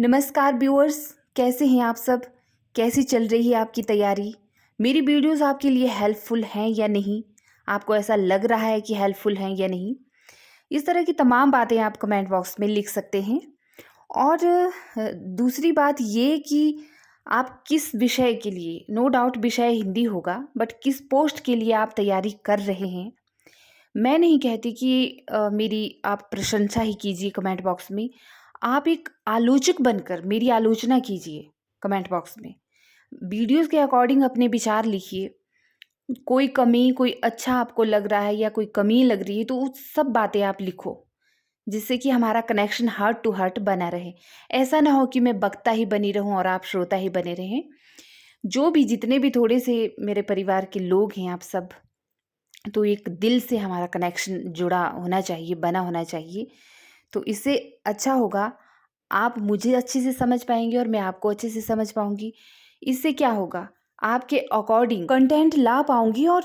नमस्कार व्यूअर्स, कैसे हैं आप सब। कैसी चल रही है आपकी तैयारी। मेरी वीडियोस आपके लिए हेल्पफुल हैं या नहीं, आपको ऐसा लग रहा है कि हेल्पफुल हैं या नहीं, इस तरह की तमाम बातें आप कमेंट बॉक्स में लिख सकते हैं। और दूसरी बात ये कि आप किस विषय के लिए, नो डाउट विषय हिंदी होगा, बट किस पोस्ट के लिए आप तैयारी कर रहे हैं। मैं नहीं कहती कि मेरी आप प्रशंसा ही कीजिए कमेंट बॉक्स में। आप एक आलोचक बनकर मेरी आलोचना कीजिए कमेंट बॉक्स में। वीडियोस के अकॉर्डिंग अपने विचार लिखिए। कोई कमी, कोई अच्छा आपको लग रहा है या कोई कमी लग रही है तो उस सब बातें आप लिखो, जिससे कि हमारा कनेक्शन हार्ट टू हार्ट बना रहे। ऐसा ना हो कि मैं वक्ता ही बनी रहूं और आप श्रोता ही बने रहें। जो भी जितने भी थोड़े से मेरे परिवार के लोग हैं आप सब, तो एक दिल से हमारा कनेक्शन जुड़ा होना चाहिए, बना होना चाहिए। तो इससे अच्छा होगा, आप मुझे अच्छे से समझ पाएंगे और मैं आपको अच्छे से समझ पाऊंगी। इससे क्या होगा, आपके अकॉर्डिंग कंटेंट ला पाऊंगी। और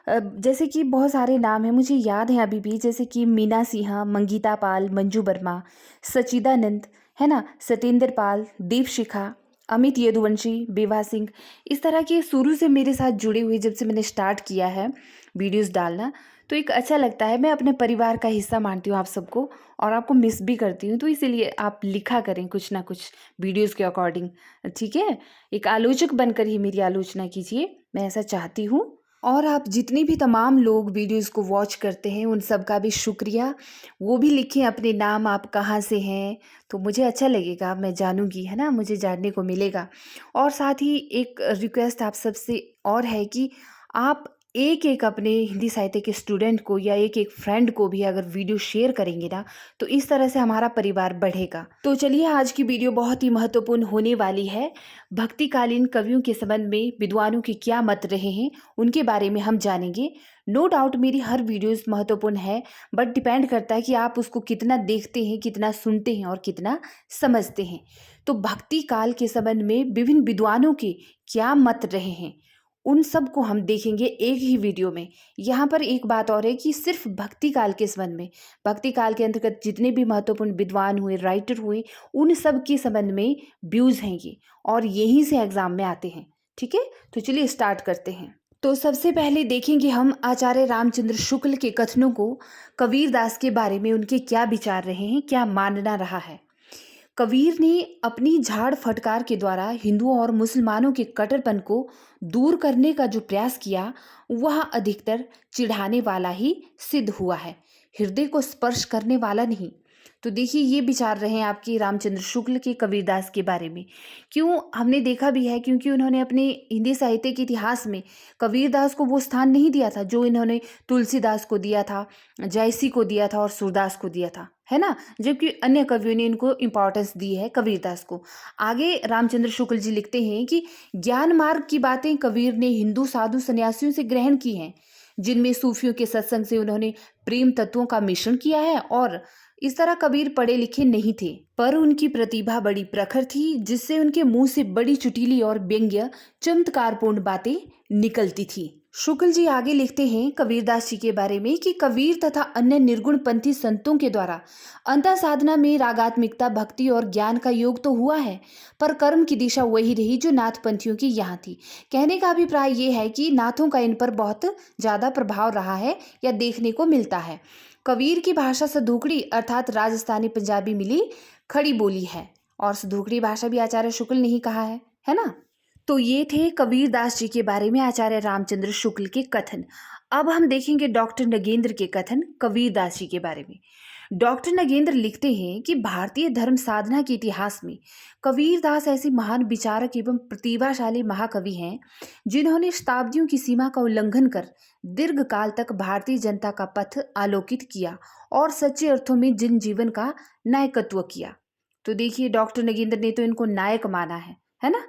जैसे कि बहुत सारे नाम हैं मुझे याद हैं अभी भी, जैसे कि मीना सिन्हा, मंगीता पाल, मंजू वर्मा, सचिदानंद, है ना, सत्येंद्र पाल, दीपशिखा, अमित यदुवंशी, विभा सिंह। इस तरह के शुरू से मेरे साथ जुड़े हुए, जब से मैंने स्टार्ट किया है वीडियोस डालना, तो एक अच्छा लगता है। मैं अपने परिवार का हिस्सा मानती हूँ आप सबको, और आपको मिस भी करती हूँ। तो इसीलिए आप लिखा करें कुछ ना कुछ वीडियोस के अकॉर्डिंग, ठीक है। एक आलोचक बनकर ही मेरी आलोचना कीजिए, मैं ऐसा चाहती हूँ। और आप जितने भी तमाम लोग वीडियोस को वॉच करते हैं उन सब का भी शुक्रिया। वो भी लिखें अपने नाम, आप कहाँ से हैं, तो मुझे अच्छा लगेगा, मैं जानूंगी, है ना, मुझे जानने को मिलेगा। और साथ ही एक रिक्वेस्ट आप सबसे और है कि आप एक एक अपने हिंदी साहित्य के स्टूडेंट को या एक एक फ्रेंड को भी अगर वीडियो शेयर करेंगे ना, तो इस तरह से हमारा परिवार बढ़ेगा। तो चलिए, आज की वीडियो बहुत ही महत्वपूर्ण होने वाली है। भक्तिकालीन कवियों के संबंध में विद्वानों के क्या मत रहे हैं, उनके बारे में हम जानेंगे। नो डाउट मेरी हर वीडियोस महत्वपूर्ण है, बट डिपेंड करता है कि आप उसको कितना देखते हैं, कितना सुनते हैं और कितना समझते हैं। तो भक्ति काल के संबंध में विभिन्न विद्वानों के क्या मत रहे हैं, उन सब को हम देखेंगे एक ही वीडियो में। यहाँ पर एक बात और है कि सिर्फ भक्ति काल के संबंध में, भक्ति काल के अंतर्गत जितने भी महत्वपूर्ण विद्वान हुए, राइटर हुए, उन सब के संबंध में व्यूज हैं ये, और यहीं से एग्जाम में आते हैं। ठीक है, तो चलिए स्टार्ट करते हैं। तो सबसे पहले देखेंगे हम आचार्य रामचंद्र शुक्ल के कथनों को, कबीर दास के बारे में उनके क्या विचार रहे हैं, क्या मानना रहा है। कबीर ने अपनी झाड़ फटकार के द्वारा हिंदुओं और मुसलमानों के कट्टरपन को दूर करने का जो प्रयास किया, वह अधिकतर चिढ़ाने वाला ही सिद्ध हुआ है, हृदय को स्पर्श करने वाला नहीं। तो देखिए, ये विचार रहे हैं आपके रामचंद्र शुक्ल के कबीरदास के बारे में। क्यों, हमने देखा भी है, क्योंकि उन्होंने अपने हिंदी साहित्य के इतिहास में कबीरदास को वो स्थान नहीं दिया था जो इन्होंने तुलसीदास को दिया था, जयसी को दिया था और सूरदास को दिया था, है ना। जबकि अन्य कवियों ने इनको इंपॉर्टेंस दी है कबीरदास को। आगे रामचंद्र शुक्ल जी लिखते हैं कि ज्ञान मार्ग की बातें कबीर ने हिंदू साधु सन्यासियों से ग्रहण की हैं, जिनमें सूफियों के सत्संग से उन्होंने प्रेम तत्वों का मिश्रण किया है। और इस तरह कबीर पढ़े लिखे नहीं थे, पर उनकी प्रतिभा बड़ी प्रखर थी, जिससे उनके मुंह से बड़ी चुटीली और व्यंग्य चमत्कारपूर्ण बातें निकलती थी। शुक्ल जी आगे लिखते हैं कबीरदास जी के बारे में कि कबीर तथा अन्य निर्गुण पंथी संतों के द्वारा अंतः साधना में रागात्मिकता, भक्ति और ज्ञान का योग तो हुआ है, पर कर्म की दिशा वही रही जो नाथ पंथियों की यहाँ थी। कहने का अभिप्राय ये है कि नाथों का इन पर बहुत ज्यादा प्रभाव रहा है या देखने को मिलता है। कबीर की भाषा सधुकड़ी अर्थात राजस्थानी पंजाबी मिली खड़ी बोली है, और सधुकड़ी भाषा भी आचार्य शुक्ल ने ही कहा है ना। तो ये थे कबीर दास जी के बारे में आचार्य रामचंद्र शुक्ल के कथन। अब हम देखेंगे डॉक्टर नगेंद्र के कथन कबीर दास जी के बारे में। डॉक्टर नगेंद्र लिखते हैं कि भारतीय धर्म साधना के इतिहास में कबीर दास ऐसे महान विचारक एवं प्रतिभाशाली महाकवि हैं, जिन्होंने शताब्दियों की सीमा का उल्लंघन कर दीर्घ काल तक भारतीय जनता का पथ आलोकित किया और सच्चे अर्थों में जनजीवन का नायकत्व किया। तो देखिए, डॉक्टर नगेंद्र ने तो इनको नायक माना है ना।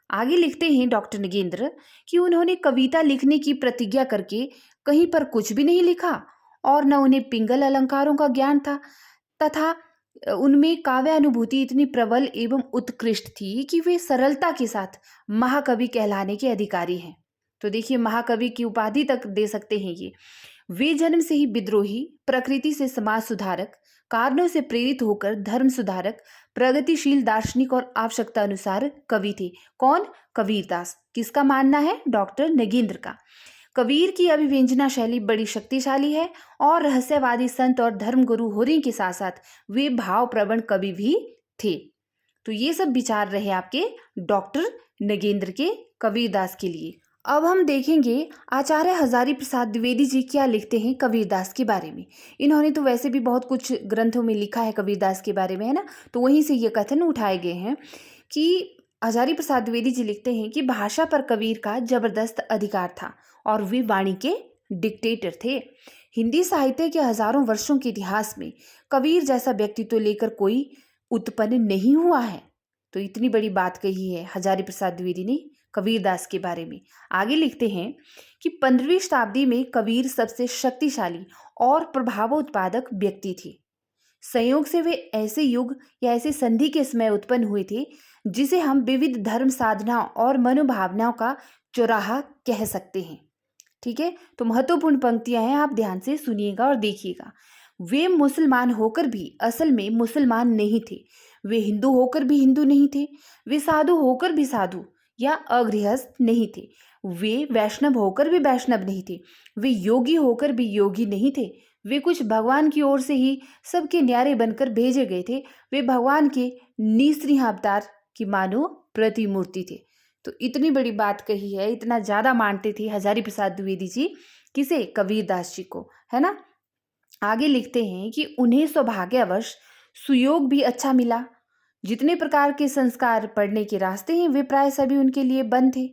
आगे लिखते हैं डॉक्टर नगेंद्र कि उन्होंने कविता लिखने की प्रतिज्ञा करके कहीं पर कुछ भी नहीं लिखा, और न उन्हें पिंगल अलंकारों का ज्ञान था, तथा उनमें काव्य अनुभूति इतनी प्रबल एवं उत्कृष्ट थी कि वे सरलता के साथ महाकवि कहलाने के अधिकारी हैं। तो देखिए, महाकवि की उपाधि तक दे सकते हैं ये। वे जन्म से ही विद्रोही, प्रकृति से समाज सुधारक, कारणों से प्रेरित होकर धर्म सुधारक, प्रगतिशील दार्शनिक और आवश्यकता अनुसार कवि थे। कौन? कबीरदास। किसका मानना है? डॉक्टर नगेंद्र का। कबीर की अभिव्यंजना शैली बड़ी शक्तिशाली है और रहस्यवादी संत और धर्मगुरु होने के साथ साथ वे भावप्रवण कवि भी थे। तो ये सब विचार रहे आपके डॉक्टर नगेंद्र के कबीरदास के लिए। अब हम देखेंगे आचार्य हजारी प्रसाद द्विवेदी जी क्या लिखते हैं कबीरदास के बारे में। इन्होंने तो वैसे भी बहुत कुछ ग्रंथों में लिखा है कबीरदास के बारे में, है ना, तो वहीं से ये कथन उठाए गए हैं कि हजारी प्रसाद द्विवेदी जी लिखते हैं कि भाषा पर कबीर का जबरदस्त अधिकार था और वे वाणी के डिक्टेटर थे। हिंदी साहित्य के हजारों वर्षों के इतिहास में कबीर जैसा व्यक्तित्व लेकर कोई उत्पन्न नहीं हुआ है। तो इतनी बड़ी बात कही है हजारी प्रसाद द्विवेदी ने कबीरदास के बारे में। आगे लिखते हैं कि 15वीं शताब्दी में कबीर सबसे शक्तिशाली और प्रभावोत्पादक व्यक्ति थे। संयोग से वे ऐसे युग या ऐसे संधि के समय उत्पन्न हुए थे जिसे हम विविध धर्म साधना और मनोभावनाओं का चौराहा कह सकते हैं। ठीक है, तो महत्वपूर्ण पंक्तियां हैं, आप ध्यान से सुनिएगा और देखिएगा। वे मुसलमान होकर भी असल में मुसलमान नहीं थे, वे हिंदू होकर भी हिंदू नहीं थे, वे साधु होकर भी साधु या अगृहस्थ नहीं थे, वे वैष्णव होकर भी वैष्णव नहीं थे, वे योगी होकर भी योगी नहीं थे, वे कुछ भगवान की ओर से ही सबके न्यारे बनकर भेजे गए थे, वे भगवान के निःस्त्रीह अवतार की मानो प्रतिमूर्ति थे। तो इतनी बड़ी बात कही है, इतना ज़्यादा मानते थे हजारी प्रसाद द्विवेदी जी। किसे? कबीरदास जी को, है ना। आगे लिखते हैं कि उन्हें सौभाग्यवश सुयोग भी अच्छा मिला। जितने प्रकार के संस्कार पढ़ने के रास्ते हैं वे प्राय सभी उनके लिए बंद थे।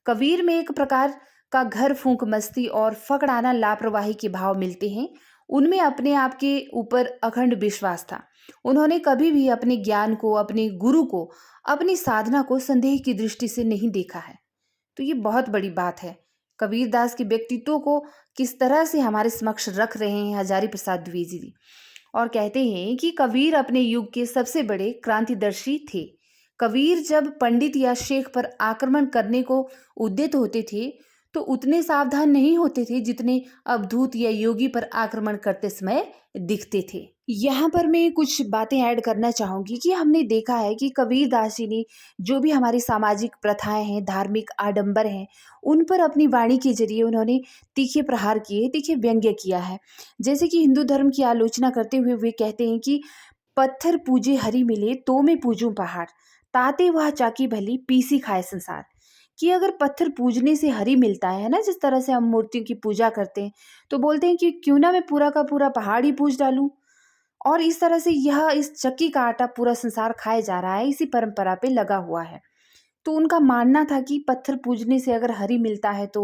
कबीर में एक प्रकार का घर फूंक मस्ती और फकड़ाना लापरवाही के भाव मिलते हैं। उनमें अपने आप के ऊपर अखंड विश्वास था। उन्होंने कभी भी अपने ज्ञान को, अपने गुरु को, अपनी साधना को संदेह की दृष्टि से नहीं देखा है। तो ये बहुत बड़ी बात है। कबीरदास के व्यक्तित्व को किस तरह से हमारे समक्ष रख रहे हैं हजारी प्रसाद द्विवेदी जी, और कहते हैं कि कबीर अपने युग के सबसे बड़े क्रांतिदर्शी थे। कबीर जब पंडित या शेख पर आक्रमण करने को उद्यत होते थे तो उतने सावधान नहीं होते थे जितने अवधूत या योगी पर आक्रमण करते समय दिखते थे। यहाँ पर मैं कुछ बातें ऐड करना चाहूँगी कि हमने देखा है कि कबीरदास जी ने जो भी हमारी सामाजिक प्रथाएं हैं, धार्मिक आडंबर हैं, उन पर अपनी वाणी के जरिए उन्होंने तीखे प्रहार किए, तीखे व्यंग्य किया है। जैसे कि हिंदू धर्म की आलोचना करते हुए वे कहते हैं कि पत्थर पूजे हरि मिले तो मैं पूजूं पहाड़, ताते वह चाकी भली पीसी खाए संसार। कि अगर पत्थर पूजने से हरि मिलता है ना, जिस तरह से हम मूर्तियों की पूजा करते हैं, तो बोलते हैं कि क्यों ना मैं पूरा का पूरा पहाड़ ही पूज डालूं। और इस तरह से यह इस चक्की का आटा पूरा संसार खाए जा रहा है, इसी परंपरा पे लगा हुआ है। तो उनका मानना था कि पत्थर पूजने से अगर हरि मिलता है तो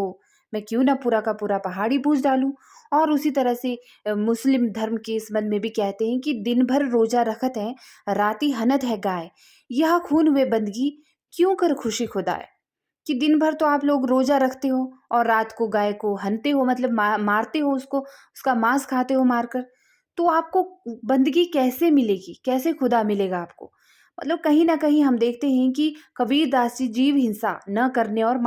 मैं क्यों ना पूरा का पूरा पहाड़ ही पूज डालूं। और उसी तरह से मुस्लिम धर्म के संबंध में भी कहते हैं कि दिन भर रोजा रखत है, राती हनत है गाय, यह खून वे बंदगी क्यों कर खुशी खुदाए। कि दिन भर तो आप लोग रोजा रखते हो और रात को गाय को हनते हो, मतलब मारते हो उसको, उसका मांस खाते हो मारकर, तो आपको बंदगी कैसे मिलेगी, कैसे खुदा मिलेगा आपको। मतलब कहीं ना कहीं हम देखते हैं कि कबीरदास जी जीव हिंसा न करने और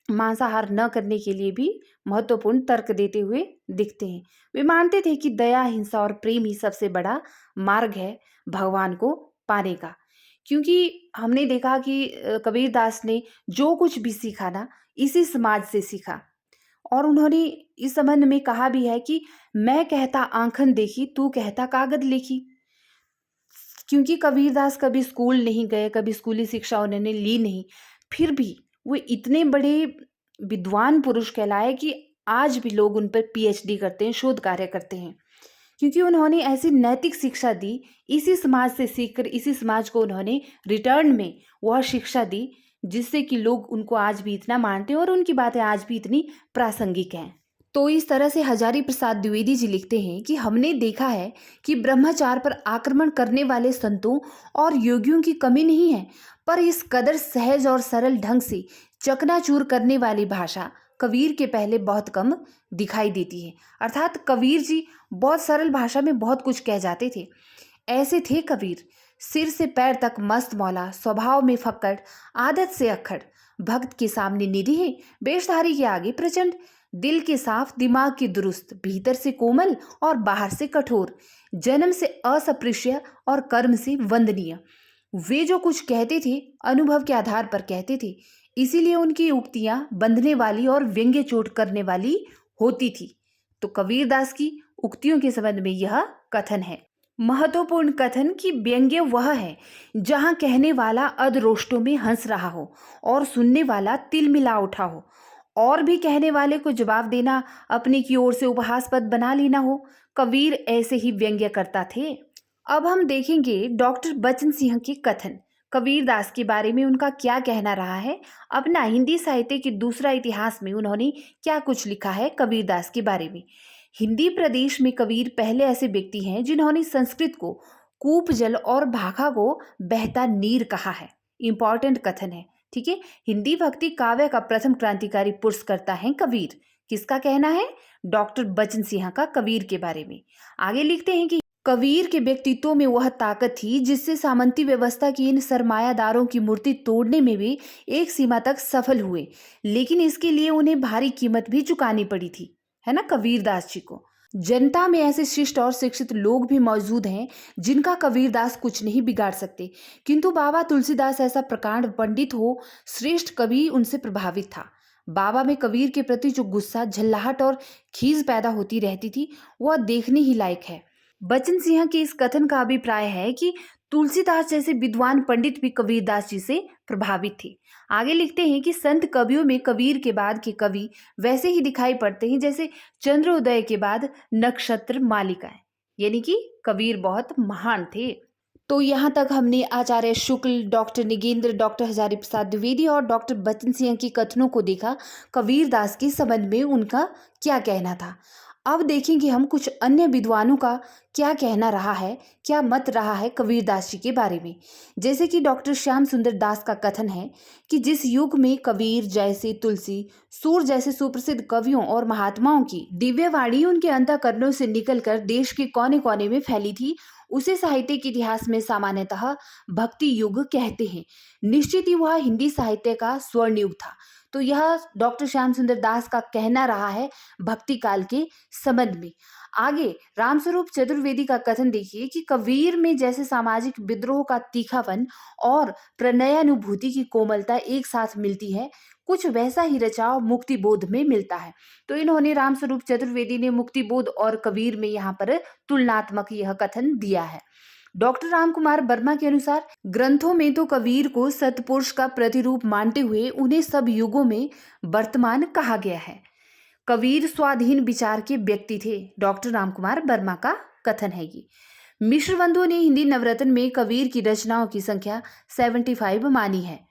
मांसाहार न करने के लिए भी महत्वपूर्ण तर्क देते हुए दिखते हैं। वे मानते थे कि दया, हिंसा और प्रेम ही सबसे बड़ा मार्ग है भगवान को पाने का। क्योंकि हमने देखा कि कबीरदास ने जो कुछ भी सीखा ना, इसी समाज से सीखा। और उन्होंने इस संबंध में कहा भी है कि मैं कहता आंखन देखी, तू कहता कागज लेखी। क्योंकि कबीरदास कभी स्कूल नहीं गए, कभी स्कूली शिक्षा उन्होंने ली नहीं, फिर भी वो इतने बड़े विद्वान पुरुष कहलाए कि आज भी लोग उन पर पीएचडी करते हैं, शोध कार्य करते हैं। क्योंकि उन्होंने ऐसी नैतिक शिक्षा दी, इसी समाज से सीखकर इसी समाज को उन्होंने रिटर्न में वह शिक्षा दी, जिससे कि लोग उनको आज भी इतना मानते हैं और उनकी बातें आज भी इतनी प्रासंगिक हैं। तो इस तरह से हजारी प्रसाद द्विवेदी जी लिखते हैं कि हमने देखा है कि ब्रह्मचार पर आक्रमण करने वाले संतों और योगियों की कमी नहीं है, पर इस कदर सहज और सरल ढंग से चकनाचूर करने वाली भाषा कबीर के पहले बहुत कम दिखाई देती है। अर्थात कबीर जी बहुत सरल भाषा में बहुत कुछ कह जाते थे। ऐसे थे कबीर, सिर से पैर तक मस्त मौला, स्वभाव में फक्कड़, आदत से अक्खड़, भक्त के सामने निरीह, वेशधारी के आगे प्रचंड, दिल के साफ, दिमाग की दुरुस्त, भीतर से कोमल और बाहर से कठोर, जन्म से अस्पृश्य और कर्म से वंदनीय। वे जो कुछ कहते थे अनुभव के आधार पर कहते थे, इसीलिए उनकी उक्तियां बंधने वाली और व्यंग्य चोट करने वाली होती थी। तो कबीरदास की उक्तियों के संबंध में यह कथन है। महत्वपूर्ण कथन कि व्यंग्य वह है जहां कहने वाला अधरोष्टों में हंस रहा हो और सुनने वाला तिल मिला उठा हो, और भी कहने वाले को जवाब देना अपने की ओर से उपहासपद बना लेना हो। कबीर ऐसे ही व्यंग्य करता थे। अब हम देखेंगे डॉक्टर बचन सिंह के कथन, कबीरदास के बारे में उनका क्या कहना रहा है। अपना हिंदी साहित्य के दूसरा इतिहास में उन्होंने क्या कुछ लिखा है कबीरदास के बारे में। हिंदी प्रदेश में कबीर पहले ऐसे व्यक्ति हैं जिन्होंने संस्कृत को कूप जल और भाखा को बहता नीर कहा है। इंपॉर्टेंट कथन है, ठीक है। हिंदी भक्ति काव्य का प्रथम क्रांतिकारी पुरुष करता है कबीर। किसका कहना है? डॉक्टर बचन सिंह का कबीर के बारे में। आगे लिखते हैं कि कबीर के व्यक्तित्व में वह ताकत थी जिससे सामंती व्यवस्था की इन सरमायादारों की मूर्ति तोड़ने में भी एक सीमा तक सफल हुए, लेकिन इसके लिए उन्हें भारी कीमत भी चुकानी पड़ी थी, है ना, कबीरदास जी को। जनता में ऐसे शिष्ट और शिक्षित लोग भी मौजूद हैं जिनका कबीरदास कुछ नहीं बिगाड़ सकते, किंतु बाबा तुलसीदास ऐसा प्रकांड पंडित हो, श्रेष्ठ कवि उनसे प्रभावित था। बाबा में कबीर के प्रति जो गुस्सा, झल्लाहट और खीज पैदा होती रहती थी, वह देखने ही लायक है। बचन सिंह के इस कथन का अभिप्राय है कि तुलसीदास जैसे विद्वान पंडित भी कबीरदास जी से प्रभावित थे। आगे लिखते हैं कि संत कवियों में कबीर के बाद के कवि वैसे ही दिखाई पड़ते हैं जैसे चंद्रोदय के बाद नक्षत्र मालिकाएं, यानी कि कबीर बहुत महान थे। तो यहाँ तक हमने आचार्य शुक्ल, डॉक्टर निगेंद्र, डॉक्टर हजारी प्रसाद द्विवेदी और डॉक्टर बचन सिंह के कथनों को देखा, कबीरदास के संबंध में उनका क्या कहना था। अब देखेंगे हम कुछ अन्य विद्वानों का क्या कहना रहा है, क्या मत रहा है कबीरदास जी के बारे में। जैसे कि डॉक्टर श्याम सुंदर दास का कथन है कि जिस युग में कबीर जैसे, तुलसी, सूर जैसे सुप्रसिद्ध कवियों और महात्माओं की दिव्य वाणी उनके अंतःकरणों से निकलकर देश के कोने कोने में फैली थी, उसे साहित्य के इतिहास में सामान्यतः भक्ति युग कहते हैं। निश्चित ही वह हिंदी साहित्य का स्वर्ण युग था। तो यह डॉक्टर श्याम सुंदर दास का कहना रहा है भक्ति काल के संबंध में। आगे रामस्वरूप चतुर्वेदी का कथन देखिए कि कबीर में जैसे सामाजिक विद्रोह का तीखापन और प्रणयानुभूति की कोमलता एक साथ मिलती है, कुछ वैसा ही रचाव मुक्ति बोध में मिलता है। तो इन्होंने, रामस्वरूप चतुर्वेदी ने मुक्ति बोध और कबीर में यहाँ पर तुलनात्मक यह कथन दिया है। डॉक्टर रामकुमार वर्मा के अनुसार ग्रंथों में तो कबीर को सतपुरुष का प्रतिरूप मानते हुए उन्हें सब युगों में वर्तमान कहा गया है। कबीर स्वाधीन विचार के व्यक्ति थे, डॉक्टर रामकुमार वर्मा का कथन है ये। मिश्र बंधुओं ने हिंदी नवरत्न में कबीर की रचनाओं की संख्या 75 मानी है।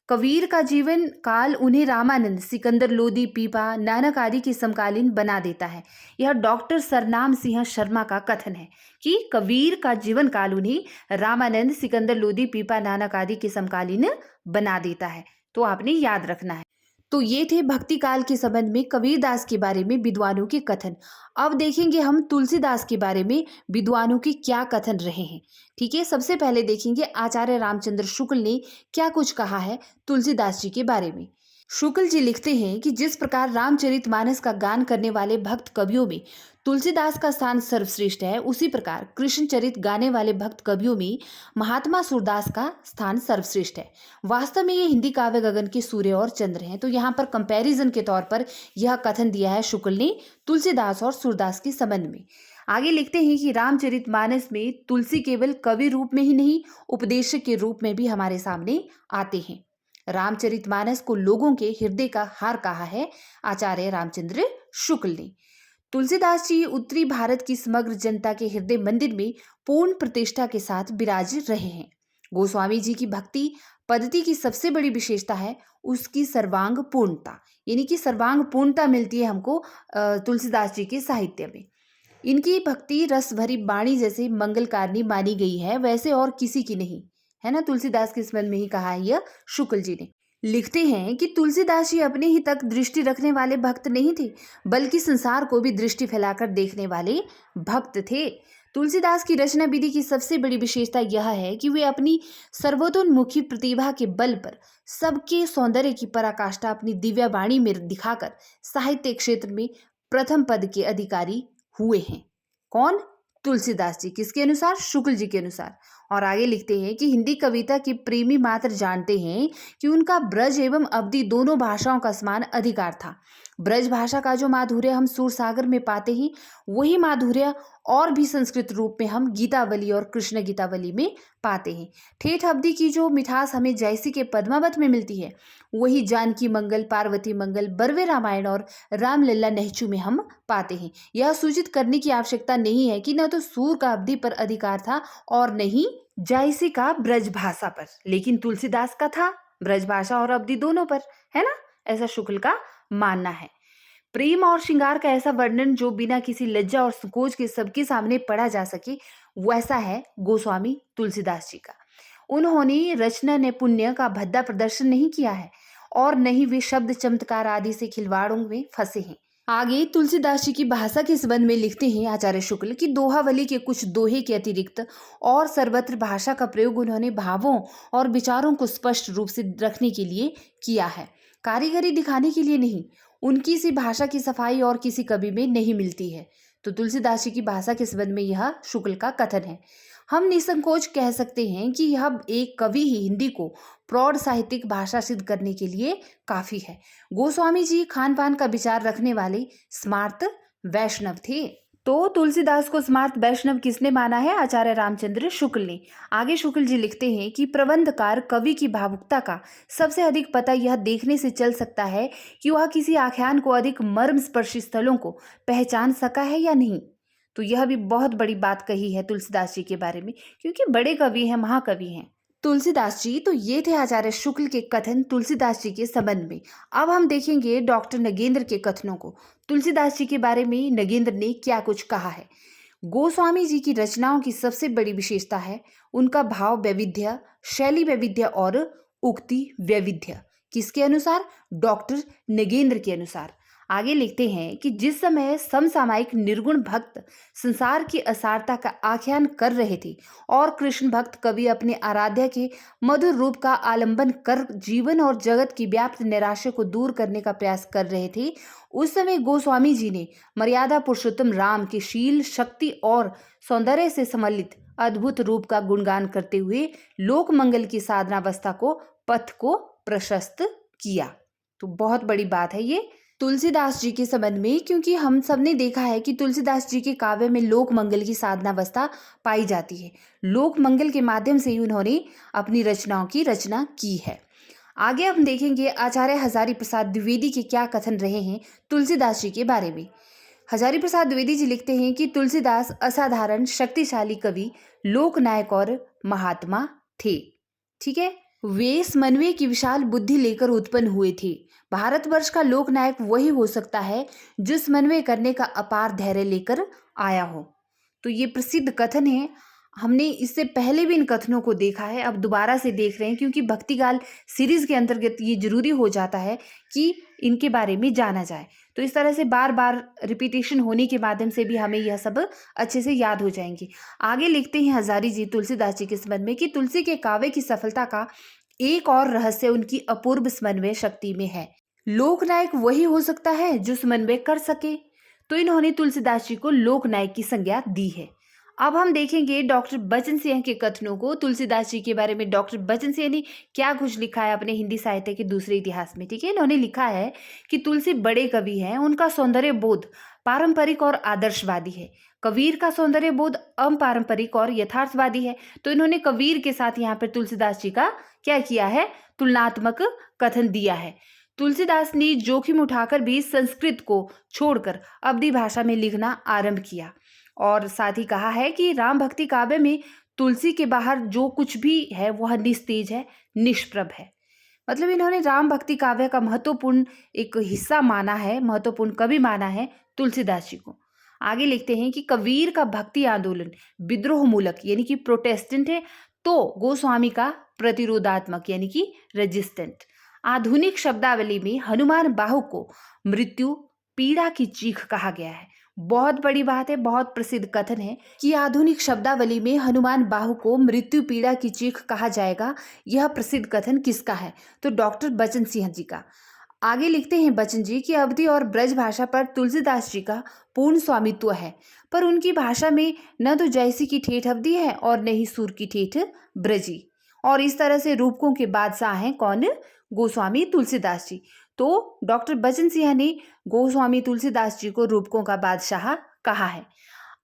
कबीर का जीवन काल उन्हें रामानंद, सिकंदर लोदी, पीपा, नानक आदि के समकालीन बना देता है। यह डॉक्टर सरनाम सिंह शर्मा का कथन है कि कबीर का जीवन काल उन्हें रामानंद, सिकंदर लोदी, पीपा, नानक आदि के समकालीन बना देता है। तो आपने याद रखना है। तो ये थे भक्ति काल के संबंध में कबीरदास के बारे में विद्वानों के कथन। अब देखेंगे हम तुलसीदास के बारे में विद्वानों के क्या कथन रहे हैं। ठीक है, सबसे पहले देखेंगे आचार्य रामचंद्र शुक्ल ने क्या कुछ कहा है तुलसीदास जी के बारे में। शुक्ल जी लिखते हैं कि जिस प्रकार रामचरितमानस का गान करने वाले भक्त कवियों में तुलसीदास का स्थान सर्वश्रेष्ठ है, उसी प्रकार कृष्णचरित गाने वाले भक्त कवियों में महात्मा सूरदास का स्थान सर्वश्रेष्ठ है। वास्तव में ये हिंदी काव्य गगन के सूर्य और चंद्र हैं। तो यहाँ पर कंपैरिजन के तौर पर यह कथन दिया है शुक्ल ने तुलसीदास और सूरदास के संबंध में। आगे लिखते हैं कि रामचरितमानस में तुलसी केवल कवि रूप में ही नहीं, उपदेशक के रूप में भी हमारे सामने आते हैं। रामचरितमानस को लोगों के हृदय का हार कहा है आचार्य रामचंद्र शुक्ल ने। तुलसीदास जी उत्तरी भारत की समग्र जनता के हृदय मंदिर में पूर्ण प्रतिष्ठा के साथ विराज रहे हैं। गोस्वामी जी की भक्ति पद्धति की सबसे बड़ी विशेषता है उसकी सर्वांग पूर्णता, यानी कि सर्वांग पूर्णता मिलती है हमको तुलसीदास जी के साहित्य में। इनकी भक्ति रस भरी वाणी जैसे मंगलकारणी मानी गई है, वैसे और किसी की नहीं, है ना। तुलसीदास के संबंध में ही कहा है यह शुक्ल जी ने। लिखते हैं कि तुलसीदास जी अपने ही तक दृष्टि रखने वाले भक्त नहीं थे, बल्कि संसार को भी दृष्टि फैलाकर देखने वाले भक्त थे। तुलसीदास की रचना विधि की सबसे बड़ी विशेषता यह है कि वे अपनी सर्वतोन्मुखी प्रतिभा के बल पर सबके सौंदर्य की पराकाष्ठा अपनी दिव्य वाणी में दिखाकर साहित्य क्षेत्र में प्रथम पद के अधिकारी हुए हैं। कौन? तुलसीदास जी। किसके अनुसार? शुक्ल जी के अनुसार। और आगे लिखते हैं कि हिंदी कविता के प्रेमी मात्र जानते हैं कि उनका ब्रज एवं अवधी दोनों भाषाओं का समान अधिकार था। ब्रज भाषा का जो माधुर्य हम सूरसागर में पाते हैं, वही माधुर्य और भी संस्कृत रूप में हम गीतावली और कृष्ण गीतावली में पाते हैं। ठेठ अवधी की जो मिठास हमें जैसी के पद्मावत में मिलती है, वही जानकी मंगल, पार्वती मंगल, बरवे रामायण और रामलला नहचू में हम पाते हैं। यह सूचित करने की आवश्यकता नहीं है कि न तो सूर का अवधि पर अधिकार था और न ही जायसी का ब्रज भाषा पर, लेकिन तुलसीदास का था ब्रज भाषा और अवधि दोनों पर, है ना? ऐसा शुक्ल का मानना है। प्रेम और श्रृंगार का ऐसा वर्णन जो बिना किसी लज्जा और संकोच के सबके सामने पढ़ा जा सके, वैसा है गोस्वामी तुलसीदास जी का। उन्होंने रचना नैपुण्य का भद्दा प्रदर्शन नहीं किया है और न ही वे शब्द चमत्कार आदि से खिलवाड़ों में फंसे हैं। आगे तुलसीदास जी की भाषा के संबंध में लिखते हैं आचार्य शुक्ल की दोहावली के कुछ दोहे के अतिरिक्त और सर्वत्र भाषा का प्रयोग उन्होंने भावों और विचारों को स्पष्ट रूप से रखने के लिए किया है, कारीगरी दिखाने के लिए नहीं। उनकी सी भाषा की सफाई और किसी कवि में नहीं मिलती है। तो तुलसीदास जी की भाषा के संबंध में यह शुक्ल का कथन है। हम निसंकोच कह सकते हैं कि यह एक कवि ही हिंदी को प्रौढ़ साहित्यिक भाषा सिद्ध करने के लिए काफी है। गोस्वामी जी खान पान का विचार रखने वाले स्मार्त वैष्णव थे। तो तुलसीदास को स्मार्त वैष्णव किसने माना है? आचार्य रामचंद्र शुक्ल ने। आगे शुक्ल जी लिखते हैं कि प्रबंधकार कवि की भावुकता का सबसे अधिक पता यह देखने से चल सकता है कि वह किसी आख्यान को अधिक मर्मस्पर्शी स्थलों को पहचान सका है या नहीं। तो यह भी बहुत बड़ी बात कही है तुलसीदास जी के बारे में, क्योंकि बड़े कवि हैं, महाकवि हैं तुलसीदास जी। तो ये थे आचार्य शुक्ल के कथन तुलसीदास जी के संबंध में। अब हम देखेंगे डॉक्टर नगेंद्र के कथनों को। तुलसीदास जी के बारे में नगेंद्र ने क्या कुछ कहा है। गोस्वामी जी की रचनाओं की सबसे बड़ी विशेषता है उनका भाव वैविध्य, शैली वैविध्य और उक्ति वैविध्य। किसके अनुसार? डॉक्टर नगेंद्र के अनुसार। आगे लिखते हैं कि जिस समय समसामयिक निर्गुण भक्त संसार की असारता का आख्यान कर रहे थे और कृष्ण भक्त कवि अपने आराध्य के मधुर रूप का आलंबन कर जीवन और जगत की व्याप्त निराशा को दूर करने का प्रयास कर रहे थे, उस समय गोस्वामी जी ने मर्यादा पुरुषोत्तम राम के शील, शक्ति और सौंदर्य से सम्मिलित अद्भुत रूप का गुणगान करते हुए लोक मंगल की साधनावस्था को पथ को प्रशस्त किया। तो बहुत बड़ी बात है ये तुलसीदास जी के संबंध में, क्योंकि हम सब ने देखा है कि तुलसीदास जी के काव्य में लोक मंगल की साधनावस्था पाई जाती है। लोक मंगल के माध्यम से ही उन्होंने अपनी रचनाओं की रचना की है। आगे हम देखेंगे आचार्य हजारी प्रसाद द्विवेदी के क्या कथन रहे हैं तुलसीदास जी के बारे में। हजारी प्रसाद द्विवेदी जी लिखते हैं कि तुलसीदास असाधारण शक्तिशाली कवि, लोकनायक और महात्मा थे। ठीक है, वे समन्वय की विशाल बुद्धि लेकर उत्पन्न हुए थे। भारतवर्ष का लोकनायक वही हो सकता है जो समन्वय करने का अपार धैर्य लेकर आया हो। तो ये प्रसिद्ध कथन है। हमने इससे पहले भी इन कथनों को देखा है, अब दोबारा से देख रहे हैं, क्योंकि भक्तिगाल सीरीज के अंतर्गत ये जरूरी हो जाता है कि इनके बारे में जाना जाए। तो इस तरह से बार बार रिपीटेशन होने के माध्यम से भी हमें यह सब अच्छे से याद हो जाएंगे। आगे लिखते हैं हजारी जी तुलसीदास जी के संबंध में कि तुलसी के काव्य की सफलता का एक और रहस्य उनकी अपूर्व समन्वय शक्ति में है। लोकनायक वही हो सकता है जो समन्वय कर सके। तो इन्होंने तुलसीदास जी को लोकनायक की संज्ञा दी है। अब हम देखेंगे डॉक्टर बचन सिंह के कथनों को तुलसीदास जी के बारे में। डॉक्टर बचन सिंह ने क्या कुछ लिखा है अपने हिंदी साहित्य के दूसरे इतिहास में। ठीक है, इन्होंने लिखा है कि तुलसी बड़े कवि हैं, उनका सौंदर्य बोध पारंपरिक और आदर्शवादी है। कबीर का सौंदर्य बोध अपारंपरिक और यथार्थवादी है। तो इन्होंने कबीर के साथ यहाँ पर तुलसीदास जी का क्या किया है? तुलनात्मक कथन दिया है। तुलसीदास ने जोखिम उठाकर भी संस्कृत को छोड़कर अवधी भाषा में लिखना आरंभ किया और साथ ही कहा है कि राम भक्ति काव्य में तुलसी के बाहर जो कुछ भी है वह निस्तेज है, निष्प्रभ है। मतलब इन्होंने राम भक्ति काव्य का महत्वपूर्ण एक हिस्सा माना है, महत्वपूर्ण कवि माना है तुलसीदास जी को। आगे लिखते हैं कि कबीर का भक्ति आंदोलन विद्रोह मूलक यानी कि प्रोटेस्टेंट है, तो गोस्वामी का प्रतिरोधात्मक यानी कि रेजिस्टेंट। आधुनिक शब्दावली में हनुमान बाहु को मृत्यु पीड़ा की चीख कहा गया है। बहुत बड़ी बात है, बहुत प्रसिद्ध कथन है कि आधुनिक शब्दावली में हनुमान बाहु को मृत्यु पीड़ा की चीख कहा जाएगा। यह प्रसिद्ध कथन किसका है? तो डॉक्टर बचन सिंह जी का। आगे लिखते हैं बचन जी कि अवधी और ब्रज भाषा पर तुलसीदास जी का पूर्ण स्वामित्व है, पर उनकी भाषा में न तो जैसी की ठेठ अवधी है और न ही सुर की ठेठ ब्रजी। और इस तरह से रूपकों के बादशाह हैं कौन? गोस्वामी तुलसीदास जी। तो डॉक्टर बचन सिंह ने गोस्वामी तुलसीदास जी को रूपकों का बादशाह कहा है।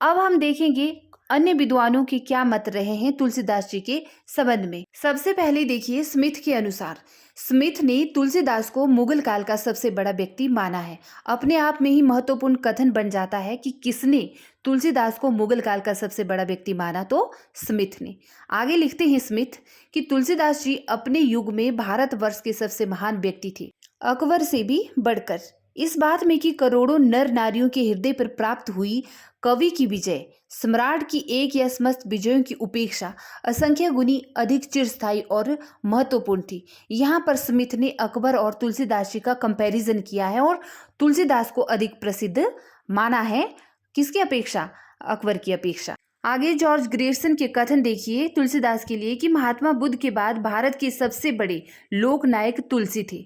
अब हम देखेंगे अन्य विद्वानों के क्या मत रहे हैं तुलसीदास जी के संबंध में। सबसे पहले देखिए स्मिथ के अनुसार, स्मिथ ने तुलसीदास को मुगल काल का सबसे बड़ा व्यक्ति माना है। अपने आप में ही महत्वपूर्ण कथन बन जाता है कि किसने तुलसीदास को मुगल काल का सबसे बड़ा व्यक्ति माना? तो स्मिथ ने। आगे लिखते हैं स्मिथ कि तुलसीदास जी अपने युग में भारतवर्ष के सबसे महान व्यक्ति थे, अकबर से भी बढ़कर। इस बात में कि करोड़ों नर नारियों के हृदय पर प्राप्त हुई कवि की विजय सम्राट की एक या समस्त विजयों की उपेक्षा असंख्य गुनी अधिक चिरस्थायी और महत्वपूर्ण थी। यहाँ पर स्मिथ ने अकबर और तुलसीदास जी का कंपैरिजन किया है और तुलसीदास को अधिक प्रसिद्ध माना है। किसकी अपेक्षा? अकबर की अपेक्षा। आगे जॉर्ज ग्रेयर्सन के कथन देखिए तुलसीदास के लिए कि महात्मा बुद्ध के बाद भारत के सबसे बड़े लोक नायक तुलसी थे।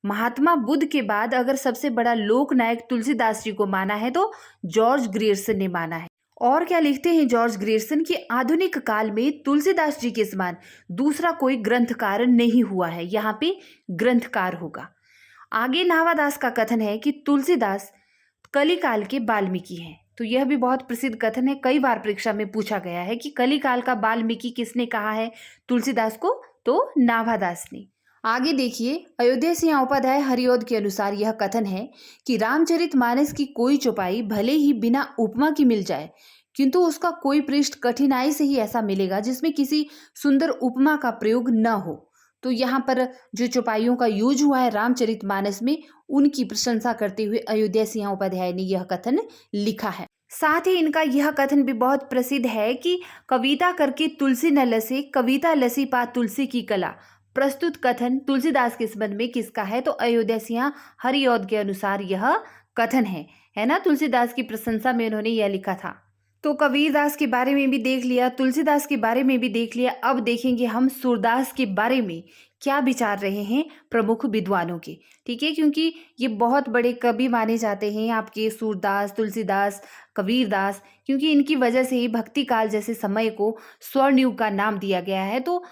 महात्मा बुद्ध के बाद अगर सबसे बड़ा लोक नायक तुलसीदास जी को माना है तो जॉर्ज ग्रेयर्सन ने माना है। और क्या लिखते हैं जॉर्ज ग्रेयर्सन कि आधुनिक काल में तुलसीदास जी के समान दूसरा कोई ग्रंथकार नहीं हुआ है। यहाँ पे ग्रंथकार होगा। आगे नावादास का कथन है कि तुलसीदास कलिकाल के वाल्मीकि हैं। तो यह भी बहुत प्रसिद्ध कथन है, कई बार परीक्षा में पूछा गया है कि कलिकाल का वाल्मीकि किसने कहा है तुलसीदास को? तो नावादास ने। आगे देखिए अयोध्या सिंह उपाध्याय हरिऔध के अनुसार यह कथन है कि रामचरितमानस की कोई चौपाई भले ही बिना उपमा की मिल जाए, किंतु उसका कोई पृष्ठ कठिनाई से ही ऐसा मिलेगा जिसमें किसी सुंदर उपमा का प्रयोग न हो। तो यहाँ पर जो चौपाइयों का यूज हुआ है रामचरितमानस में, उनकी प्रशंसा करते हुए अयोध्या सिंह उपाध्याय ने यह कथन लिखा है। साथ ही इनका यह कथन भी बहुत प्रसिद्ध है कि कविता करके तुलसी न लसे, कविता लसी पा तुलसी की कला। प्रस्तुत कथन तुलसीदास के संबंध में किसका है? तो अयोध्या सिंह हरिऔध के अनुसार यह कथन है ना। तुलसीदास की प्रशंसा में उन्होंने यह लिखा था। तो कबीरदास के बारे में भी देख लिया, तुलसीदास के बारे में भी देख लिया। अब देखेंगे हम सूरदास के बारे में क्या विचार रहे हैं प्रमुख विद्वानों के। ठीक है, क्योंकि ये बहुत बड़े कवि माने जाते हैं आपके सूरदास, तुलसीदास, कबीरदास, क्योंकि इनकी वजह से ही भक्ति काल जैसे समय को स्वर्ण युग का नाम दिया गया है। तो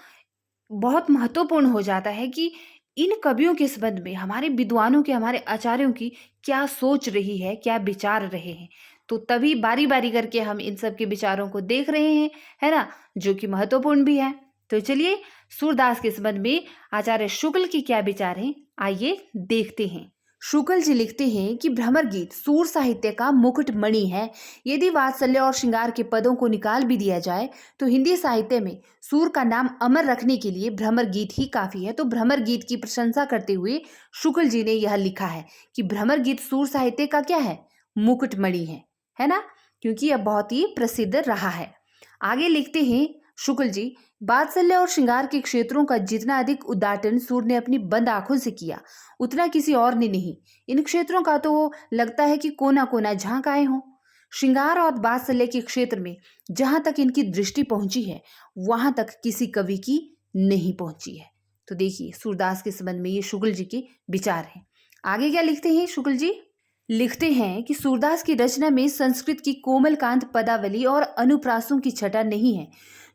बहुत महत्वपूर्ण हो जाता है कि इन कवियों के संबंध में हमारे विद्वानों के, हमारे आचार्यों की क्या सोच रही है, क्या विचार रहे हैं। तो तभी बारी बारी करके हम इन सब के विचारों को देख रहे हैं, है ना, जो कि महत्वपूर्ण भी है। तो चलिए सूरदास के संबंध में आचार्य शुक्ल की क्या विचार हैं, आइए देखते हैं। शुक्ल जी लिखते हैं कि भ्रमर गीत सूर साहित्य का मुकुट मणि है। यदि वात्सल्य और श्रृंगार के पदों को निकाल भी दिया जाए तो हिंदी साहित्य में सूर का नाम अमर रखने के लिए भ्रमर गीत ही काफी है। तो भ्रमर गीत की प्रशंसा करते हुए शुक्ल जी ने यह लिखा है कि भ्रमर गीत सूर साहित्य का क्या है? मुकुटमणि है ना, क्योंकि यह बहुत ही प्रसिद्ध रहा है। आगे लिखते हैं शुक्ल जी, वात्सल्य और श्रृंगार के क्षेत्रों का जितना अधिक उद्घाटन सूर ने अपनी बंद आंखों से किया उतना किसी और ने नहीं। इन क्षेत्रों का तो लगता है कि कोना कोना झांक आए हों। श्रृंगार और वात्सल्य के क्षेत्र में जहां तक इनकी दृष्टि पहुंची है वहां तक किसी कवि की नहीं पहुंची है। तो देखिए सूरदास के संबंध में ये शुक्ल जी के विचार हैं। आगे क्या लिखते हैं शुक्ल जी? लिखते हैं कि सूरदास की रचना में संस्कृत की कोमलकांत पदावली और अनुप्रासों की छटा नहीं है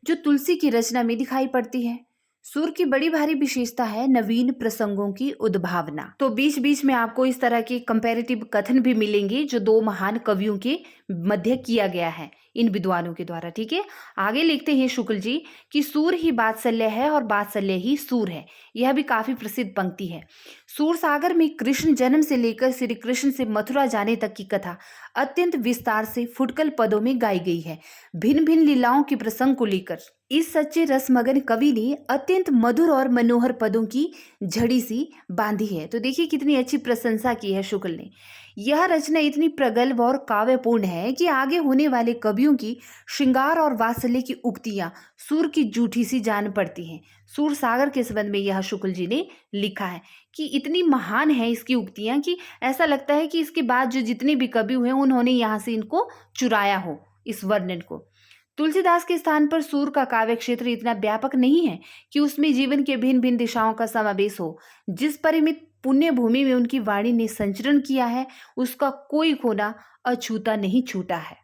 जो तुलसी की रचना में दिखाई पड़ती है। सुर की बड़ी भारी विशेषता है नवीन प्रसंगों की उद्भावना। तो बीच बीच में आपको इस तरह के कंपैरेटिव कथन भी मिलेंगे जो दो महान कवियों के मध्य किया गया है इन विद्वानों के द्वारा। ठीक है, आगे लिखते हैं शुक्ल जी कि सूर ही वात्सल्य है और वात्सल्य ही सूर है। यह भी काफी प्रसिद्ध पंक्ति है। सूर सागर में कृष्ण जन्म से लेकर श्री कृष्ण से मथुरा जाने तक की कथा अत्यंत विस्तार से फुटकल पदों में गाई गई है। भिन्न भिन्न लीलाओं के प्रसंग को लेकर इस सच्चे रसमगन कवि ने अत्यंत मधुर और मनोहर पदों की झड़ी सी बांधी है। तो देखिए कितनी अच्छी प्रशंसा की है शुक्ल ने। यह रचना इतनी प्रगल्भ और काव्यपूर्ण है कि आगे होने वाले कवियों की श्रृंगार और वात्सल्य की उक्तियां सूर की जूठी सी जान पड़ती हैं। सूर सागर के संबंध में यह शुक्ल जी ने लिखा है कि इतनी महान है इसकी उक्तियां कि ऐसा लगता है कि इसके बाद जो जितने भी कवि हुए उन्होंने यहाँ से इनको चुराया हो इस वर्णन को। तुलसीदास के स्थान पर सूर का काव्य क्षेत्र इतना व्यापक नहीं है कि उसमें जीवन के भिन्न भिन्न दिशाओं का समावेश हो। जिस परिमित पुण्य भूमि में उनकी वाणी ने संचरण किया है उसका कोई कोना अछूता नहीं छूटा है।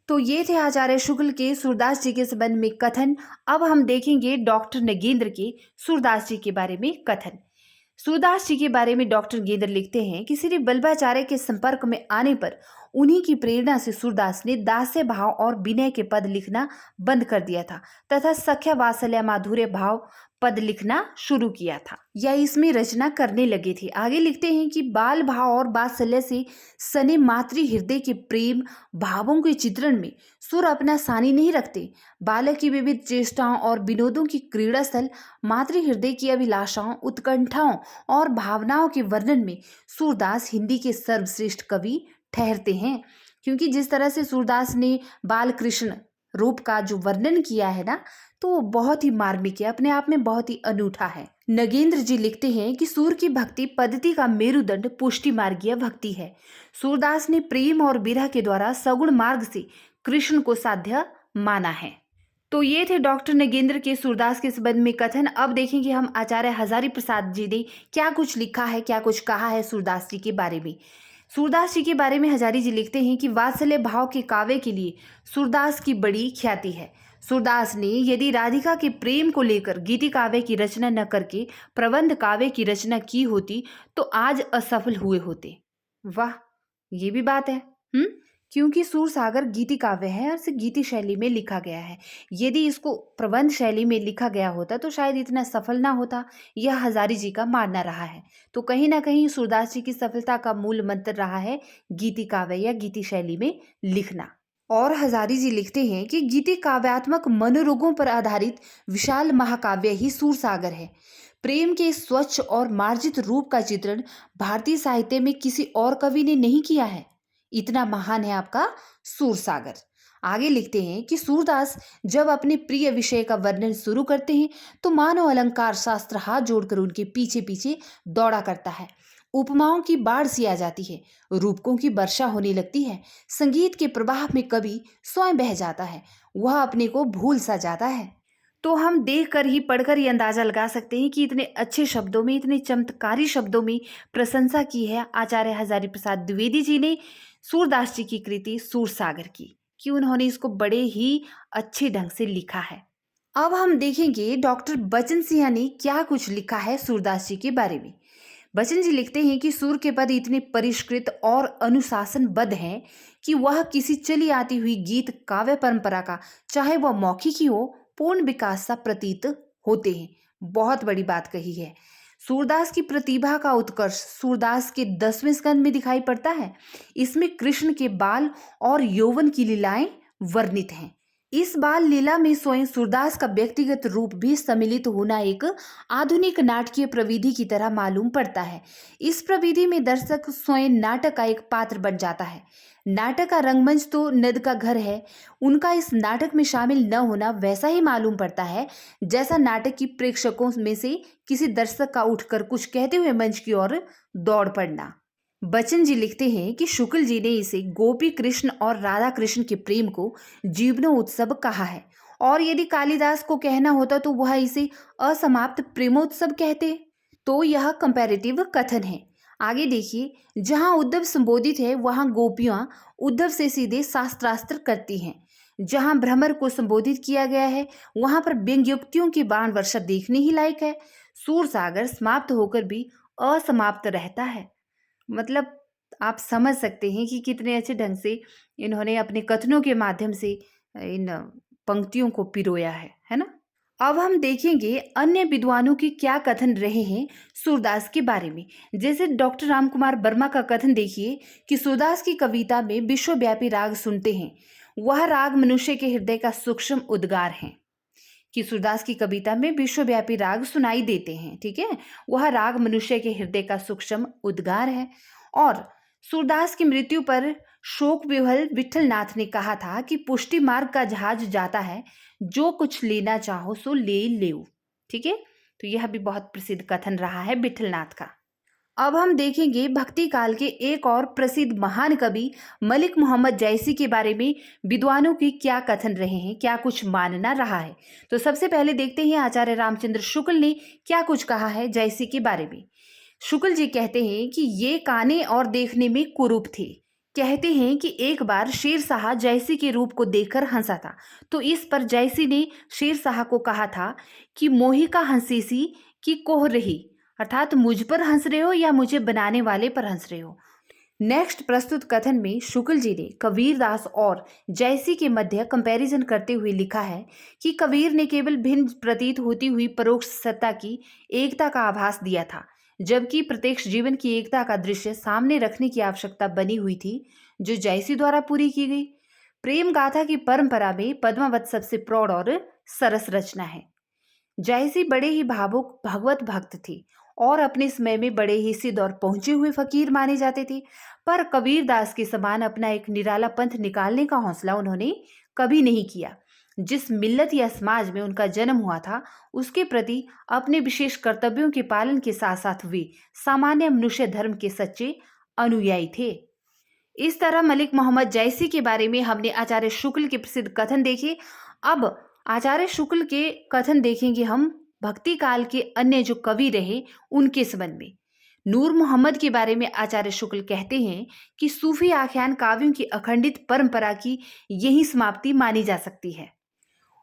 तो ये थे आचार्य शुक्ल के सूरदास जी के संबंध में कथन। अब हम देखेंगे डॉक्टर नगेंद्र के सूरदास जी के बारे में कथन। सूरदास जी के बारे में डॉक्टर गेंद्र लिखते हैं कि श्री वल्लभाचार्य के संपर्क में आने पर उन्हीं की प्रेरणा से सूरदास ने दास्य भाव और विनय के पद लिखना बंद कर दिया था तथा सख्या वात्सल्य माधुर्य भाव पद लिखना शुरू किया था या इसमें रचना करने लगे थे। आगे लिखते हैं कि बाल भाव और वात्सल्य से सने मातृ हृदय के प्रेम भावों के चित्रण में सुर अपना सानी नहीं रखते। बालक की विविध चेष्टाओं और विनोदों की क्रीड़ा स्थल मातृ हृदय की अभिलाषाओं उत्कंठाओं और भावनाओं के वर्णन में सूरदास हिंदी के सर्वश्रेष्ठ कवि ठहरते हैं। क्योंकि जिस तरह से सूरदास ने बाल कृष्ण रूप का जो वर्णन किया है ना, तो वो बहुत ही मार्मिक है, अपने आप में बहुत ही अनूठा है। नगेंद्र जी लिखते हैं कि सूर की भक्ति पद्धति का मेरुदंड पुष्टि मार्गीय भक्ति है। सूरदास ने प्रेम और विरह के द्वारा सगुण मार्ग से कृष्ण को साध्य माना है। तो ये थे डॉक्टर नगेंद्र के सूरदास के संबंध में कथन। अब देखेंगे हम आचार्य हजारी प्रसाद जी ने क्या कुछ लिखा है, क्या कुछ कहा है सूरदास जी के बारे में। सूरदास जी के बारे में हजारी जी लिखते हैं कि वात्सल्य भाव के काव्य के लिए सूरदास की बड़ी ख्याति है। सूरदास ने यदि राधिका के प्रेम को लेकर गीति काव्य की रचना न करके प्रबंध काव्य की रचना की होती तो आज असफल हुए होते। वाह, ये भी बात है। क्योंकि सूर सागर गीति काव्य है और इसे गीति शैली में लिखा गया है। यदि इसको प्रबंध शैली में लिखा गया होता तो शायद इतना सफल ना होता, यह हजारी जी का मानना रहा है। तो कहीं ना कहीं सूरदास जी की सफलता का मूल मंत्र रहा है गीति काव्य या गीति शैली में लिखना। और हजारी जी लिखते हैं कि गीति काव्यात्मक मनोरोगों पर आधारित विशाल महाकाव्य ही सूर सागर है। प्रेम के स्वच्छ और मार्जित रूप का चित्रण भारतीय साहित्य में किसी और कवि ने नहीं किया है। इतना महान है आपका सूर सागर। आगे लिखते हैं कि सूरदास जब अपने प्रिय विषय का वर्णन शुरू करते हैं तो मानव अलंकार शास्त्र हाथ जोड़कर उनके पीछे पीछे दौड़ा करता है। उपमाओं की बाढ़ सी आ जाती है, रूपकों की वर्षा होने लगती है। संगीत के प्रवाह में कवि स्वयं बह जाता है, वह अपने को भूल सा जाता है। तो हम देखकर ही पढ़कर ही अंदाजा लगा सकते हैं कि इतने अच्छे शब्दों में, इतने चमत्कारी शब्दों में प्रशंसा की है आचार्य हजारी प्रसाद द्विवेदी जी ने सूरदास जी की कृति सूर सागर की, कि उन्होंने इसको बड़े ही अच्छे ढंग से लिखा है। अब हम देखेंगे डॉक्टर बचन सिंह ने क्या कुछ लिखा है सूरदास जी के बारे में। बचन जी लिखते हैं कि सूर के पद इतने परिष्कृत और अनुशासनबद्ध हैं कि वह किसी चली आती हुई गीत काव्य परंपरा का, चाहे वह मौखिक ही हो, पूर्ण विकास सा प्रतीत होते हैं। बहुत बड़ी बात कही है। सूरदास की प्रतिभा का उत्कर्ष सूरदास के 10वें स्कंद में दिखाई पड़ता है। इसमें कृष्ण के बाल और यौवन की लीलाएं वर्णित हैं। इस बाल लीला में स्वयं सूरदास का व्यक्तिगत रूप भी सम्मिलित होना एक आधुनिक नाटकीय प्रविधि की तरह मालूम पड़ता है। इस प्रविधि में दर्शक स्वयं नाटक का एक पात्र बन जाता है। नाटक का रंगमंच तो नद का घर है, उनका इस नाटक में शामिल न होना वैसा ही मालूम पड़ता है जैसा नाटक की प्रेक्षकों में से किसी दर्शक का उठकर कुछ कहते हुए मंच की ओर दौड़ पड़ना। बच्चन जी लिखते हैं कि शुक्ल जी ने इसे गोपी कृष्ण और राधा कृष्ण के प्रेम को जीवनोत्सव कहा है, और यदि कालिदास को कहना होता तो वह इसे असमाप्त प्रेमोत्सव कहते। तो यह कंपैरेटिव कथन है। आगे देखिए, जहां उद्धव संबोधित है वहां गोपियां उद्धव से सीधे शास्त्रास्त्र करती हैं। जहां भ्रमर को संबोधित किया गया है वहां पर व्यंग्योक्तियों की बाण वर्षा देखने ही लायक है। सूर सागर समाप्त होकर भी असमाप्त रहता है। मतलब आप समझ सकते हैं कि कितने अच्छे ढंग से इन्होंने अपने कथनों के माध्यम से इन पंक्तियों को पिरोया है ना। अब हम देखेंगे अन्य विद्वानों के क्या कथन रहे हैं सूरदास के बारे में। जैसे डॉक्टर रामकुमार वर्मा का कथन देखिए कि सूरदास की कविता में विश्वव्यापी राग सुनते हैं, वह राग मनुष्य के हृदय का सूक्ष्म उद्गार है। कि सूरदास की कविता में विश्वव्यापी राग सुनाई देते हैं, ठीक है, वह राग मनुष्य के हृदय का सूक्ष्म उद्गार है। और सूरदास की मृत्यु पर शोक विह्वल विठलनाथ ने कहा था कि पुष्टि मार्ग का जहाज जाता है, जो कुछ लेना चाहो सो ले लेओ। ठीक है, तो यह भी बहुत प्रसिद्ध कथन रहा है विठलनाथ का। अब हम देखेंगे भक्ति काल के एक और प्रसिद्ध महान कवि मलिक मोहम्मद जैसी के बारे में विद्वानों के क्या कथन रहे हैं, क्या कुछ मानना रहा है। तो सबसे पहले देखते हैं आचार्य रामचंद्र शुक्ल ने क्या कुछ कहा है जैसी के बारे में। शुक्ल जी कहते हैं कि ये काने और देखने में कुरूप थे। कहते हैं कि एक बार शेर शाह जयसी के रूप को देखकर हंसा था, तो इस पर जयसी ने शेर शाह को कहा था कि मोही का हंसीसी की कोह रही, अर्थात मुझ पर हंस रहे हो या मुझे बनाने वाले पर हंस रहे हो। नेक्स्ट प्रस्तुत कथन में शुक्ल जी ने कबीरदास और जयसी के मध्य कंपैरिजन करते हुए लिखा है कि कबीर ने केवल भिन्न प्रतीत होती हुई परोक्ष सत्ता की एकता का आभास दिया था, जबकि प्रत्यक्ष जीवन की एकता का दृश्य सामने रखने की आवश्यकता बनी हुई थी, जो जयसी द्वारा पूरी की गई। प्रेम गाथा की परंपरा में पद्मावत सबसे प्रौढ़ और सरस रचना है। जयसी बड़े ही भावुक भगवत भक्त थे और अपने समय में बड़े ही सिद्ध और पहुंचे हुए फकीर माने जाते थे, पर कबीरदास के समान अपना एक निराला पंथ निकालने का हौसला उन्होंने कभी नहीं किया। जिस मिल्लत या समाज में उनका जन्म हुआ था, उसके प्रति अपने विशेष कर्तव्यों के पालन के साथ साथ वे सामान्य मनुष्य धर्म के सच्चे अनुयायी थे। इस तरह मलिक मोहम्मद जैसी के बारे में हमने आचार्य शुक्ल के प्रसिद्ध कथन देखे। अब आचार्य शुक्ल के कथन देखेंगे हम भक्ति काल के अन्य जो कवि रहे उनके संबंध में। नूर मोहम्मद के बारे में आचार्य शुक्ल कहते हैं कि सूफी आख्यान काव्यों की अखंडित परंपरा की यही समाप्ति मानी जा सकती है।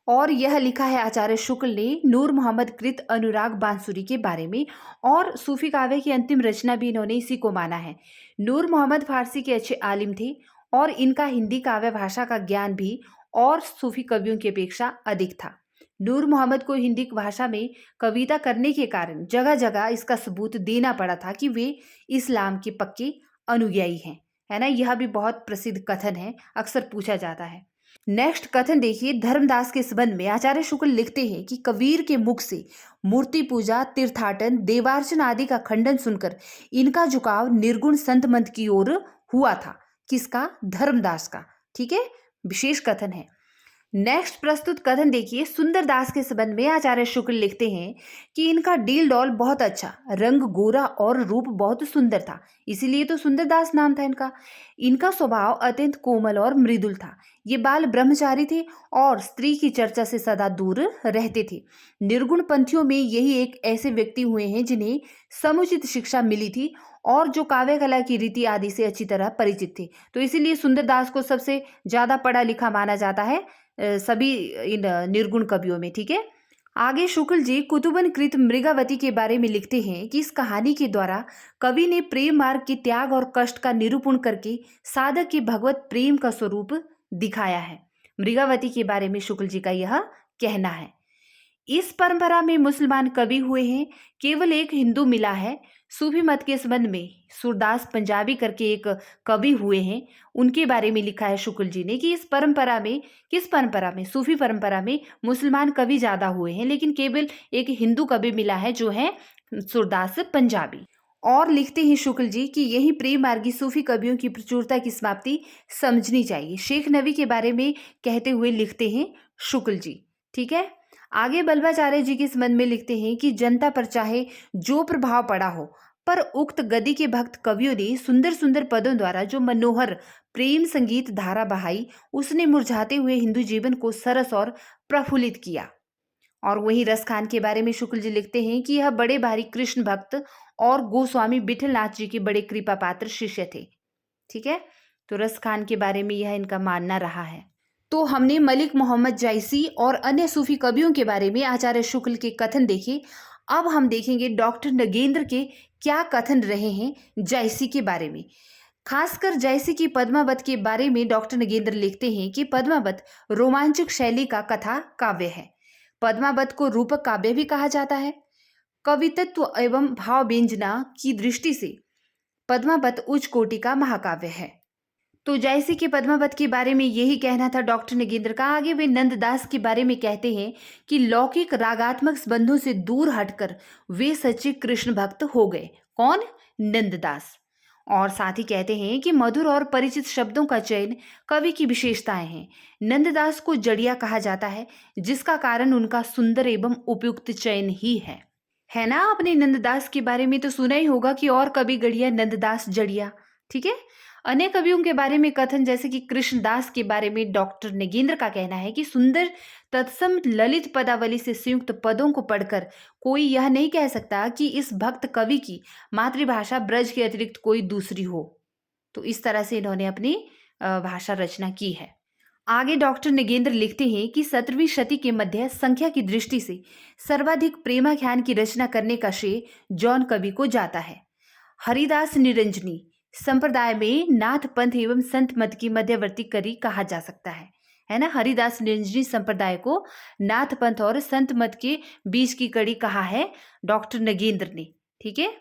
और यह लिखा है आचार्य शुक्ल ने नूर मोहम्मद कृत अनुराग बांसुरी के बारे में, और सूफी काव्य की अंतिम रचना भी इन्होंने इसी को माना है। नूर मोहम्मद फारसी के अच्छे आलिम थे और इनका हिंदी काव्य भाषा का ज्ञान भी और सूफी कवियों की अपेक्षा अधिक था। नूर मोहम्मद को हिंदी भाषा में कविता करने के कारण जगह जगह इसका सबूत देना पड़ा था कि वे इस्लाम के पक्के अनुयायी हैं, है ना। यह भी बहुत प्रसिद्ध कथन है, अक्सर पूछा जाता है। नेक्स्ट कथन देखिए, धर्मदास के संबंध में आचार्य शुक्ल लिखते हैं कि कबीर के मुख से मूर्ति पूजा, तीर्थाटन, देवार्चन आदि का खंडन सुनकर इनका झुकाव निर्गुण संत मंत की ओर हुआ था। किसका? धर्मदास का। ठीक है, विशेष कथन है। नेक्स्ट प्रस्तुत कथन देखिए, सुंदरदास के संबंध में आचार्य शुक्ल लिखते हैं कि इनका डील डॉल बहुत अच्छा, रंग गोरा और रूप बहुत सुंदर था, इसीलिए तो सुंदरदास नाम था इनका। इनका स्वभाव अत्यंत कोमल और मृदुल था। ये बाल ब्रह्मचारी थे और स्त्री की चर्चा से सदा दूर रहते थे। निर्गुण पंथियों में यही एक ऐसे व्यक्ति हुए हैं जिन्हें समुचित शिक्षा मिली थी और जो काव्य कला की रीति आदि से अच्छी तरह परिचित थे। तो इसीलिए सुंदरदास को सबसे ज्यादा पढ़ा लिखा माना जाता है सभी इन निर्गुण कवियों में। ठीक है, आगे शुक्ल जी कुतुबन कृत मृगावती के बारे में लिखते हैं कि इस कहानी के द्वारा कवि ने प्रेम मार्ग के त्याग और कष्ट का निरूपण करके साधक के भगवत प्रेम का स्वरूप दिखाया है। मृगावती के बारे में शुक्ल जी का यह कहना है। इस परंपरा में मुसलमान कवि हुए हैं, केवल एक हिंदू मिला है। सूफी मत के संबंध में सूरदास पंजाबी करके एक कवि हुए हैं, उनके बारे में लिखा है शुक्ल जी ने कि इस परंपरा में, किस परंपरा में? सूफी परंपरा में मुसलमान कवि ज्यादा हुए हैं, लेकिन केवल एक हिंदू कवि मिला है जो है सूरदास पंजाबी। और लिखते हैं शुक्ल जी कि यही प्रेम मार्गी सूफी कवियों की प्रचुरता की समाप्ति समझनी चाहिए। शेख नबी के बारे में कहते हुए लिखते हैं शुक्ल जी। ठीक है, आगे बल्बाचार्य जी के संबंध में लिखते हैं कि जनता पर चाहे जो प्रभाव पड़ा हो, पर उक्त गति के भक्त कवियों ने सुंदर सुंदर पदों द्वारा जो मनोहर प्रेम संगीत धारा बहाई, उसने मुरझाते हुए हिंदू जीवन को सरस और प्रफुल्लित किया। और वही रस खान के बारे में शुक्ल जी लिखते हैं कि यह बड़े भारी कृष्ण भक्त और गोस्वामी विठलनाथ जी के बड़े कृपा पात्र शिष्य थे। ठीक है, तो रस खान के बारे में यह इनका मानना रहा है। तो हमने मलिक मोहम्मद जैसी और अन्य सूफी कवियों के बारे में आचार्य शुक्ल के कथन देखे। अब हम देखेंगे डॉक्टर नगेंद्र के क्या कथन रहे हैं जैसी के बारे में। खासकर जैसी की पद्मावत के बारे में डॉक्टर नगेंद्र लिखते हैं कि पद्मावत रोमांचक शैली का कथा काव्य है। पद्मावत को रूपक काव्य भी कहा जाता है। कवित्व एवं भाव व्यंजना की दृष्टि से पद्मावत उच्च कोटि का महाकाव्य है। तो जैसे कि पद्मावत के बारे में यही कहना था डॉक्टर नगेंद्र का। आगे वे नंददास के बारे में कहते हैं कि लौकिक रागात्मक संबंधों से दूर हटकर वे सच्चे कृष्ण भक्त हो गए। कौन? नंददास। और साथ ही कहते हैं कि मधुर और परिचित शब्दों का चयन कवि की विशेषताएं हैं। नंददास को जड़िया कहा जाता है, जिसका कारण उनका सुंदर एवं उपयुक्त चयन ही है ना। आपने नंददास के बारे में तो सुना ही होगा कि और कवि गढ़िया नंददास जड़िया। ठीक है। अन्य कवियों के बारे में कथन जैसे कि कृष्णदास के बारे में डॉक्टर नगेंद्र का कहना है कि सुंदर तत्सम ललित पदावली से संयुक्त पदों को पढ़कर कोई यह नहीं कह सकता कि इस भक्त कवि की मातृभाषा ब्रज के अतिरिक्त कोई दूसरी हो। तो इस तरह से इन्होंने अपनी भाषा रचना की है। आगे डॉक्टर नगेंद्र लिखते हैं कि 17वीं शती के मध्य संख्या की दृष्टि से सर्वाधिक प्रेमाख्यान की रचना करने का श्रेय जौन कवि को जाता है। हरिदास निरंजनी संप्रदाय में नाथ पंथ एवं संत मत की मध्यवर्ती कड़ी कहा जा सकता है ना। हरिदास निरंजनी संप्रदाय को नाथ पंथ और संत मत के बीच की कड़ी कहा है डॉक्टर नगेंद्र ने। ठीक है।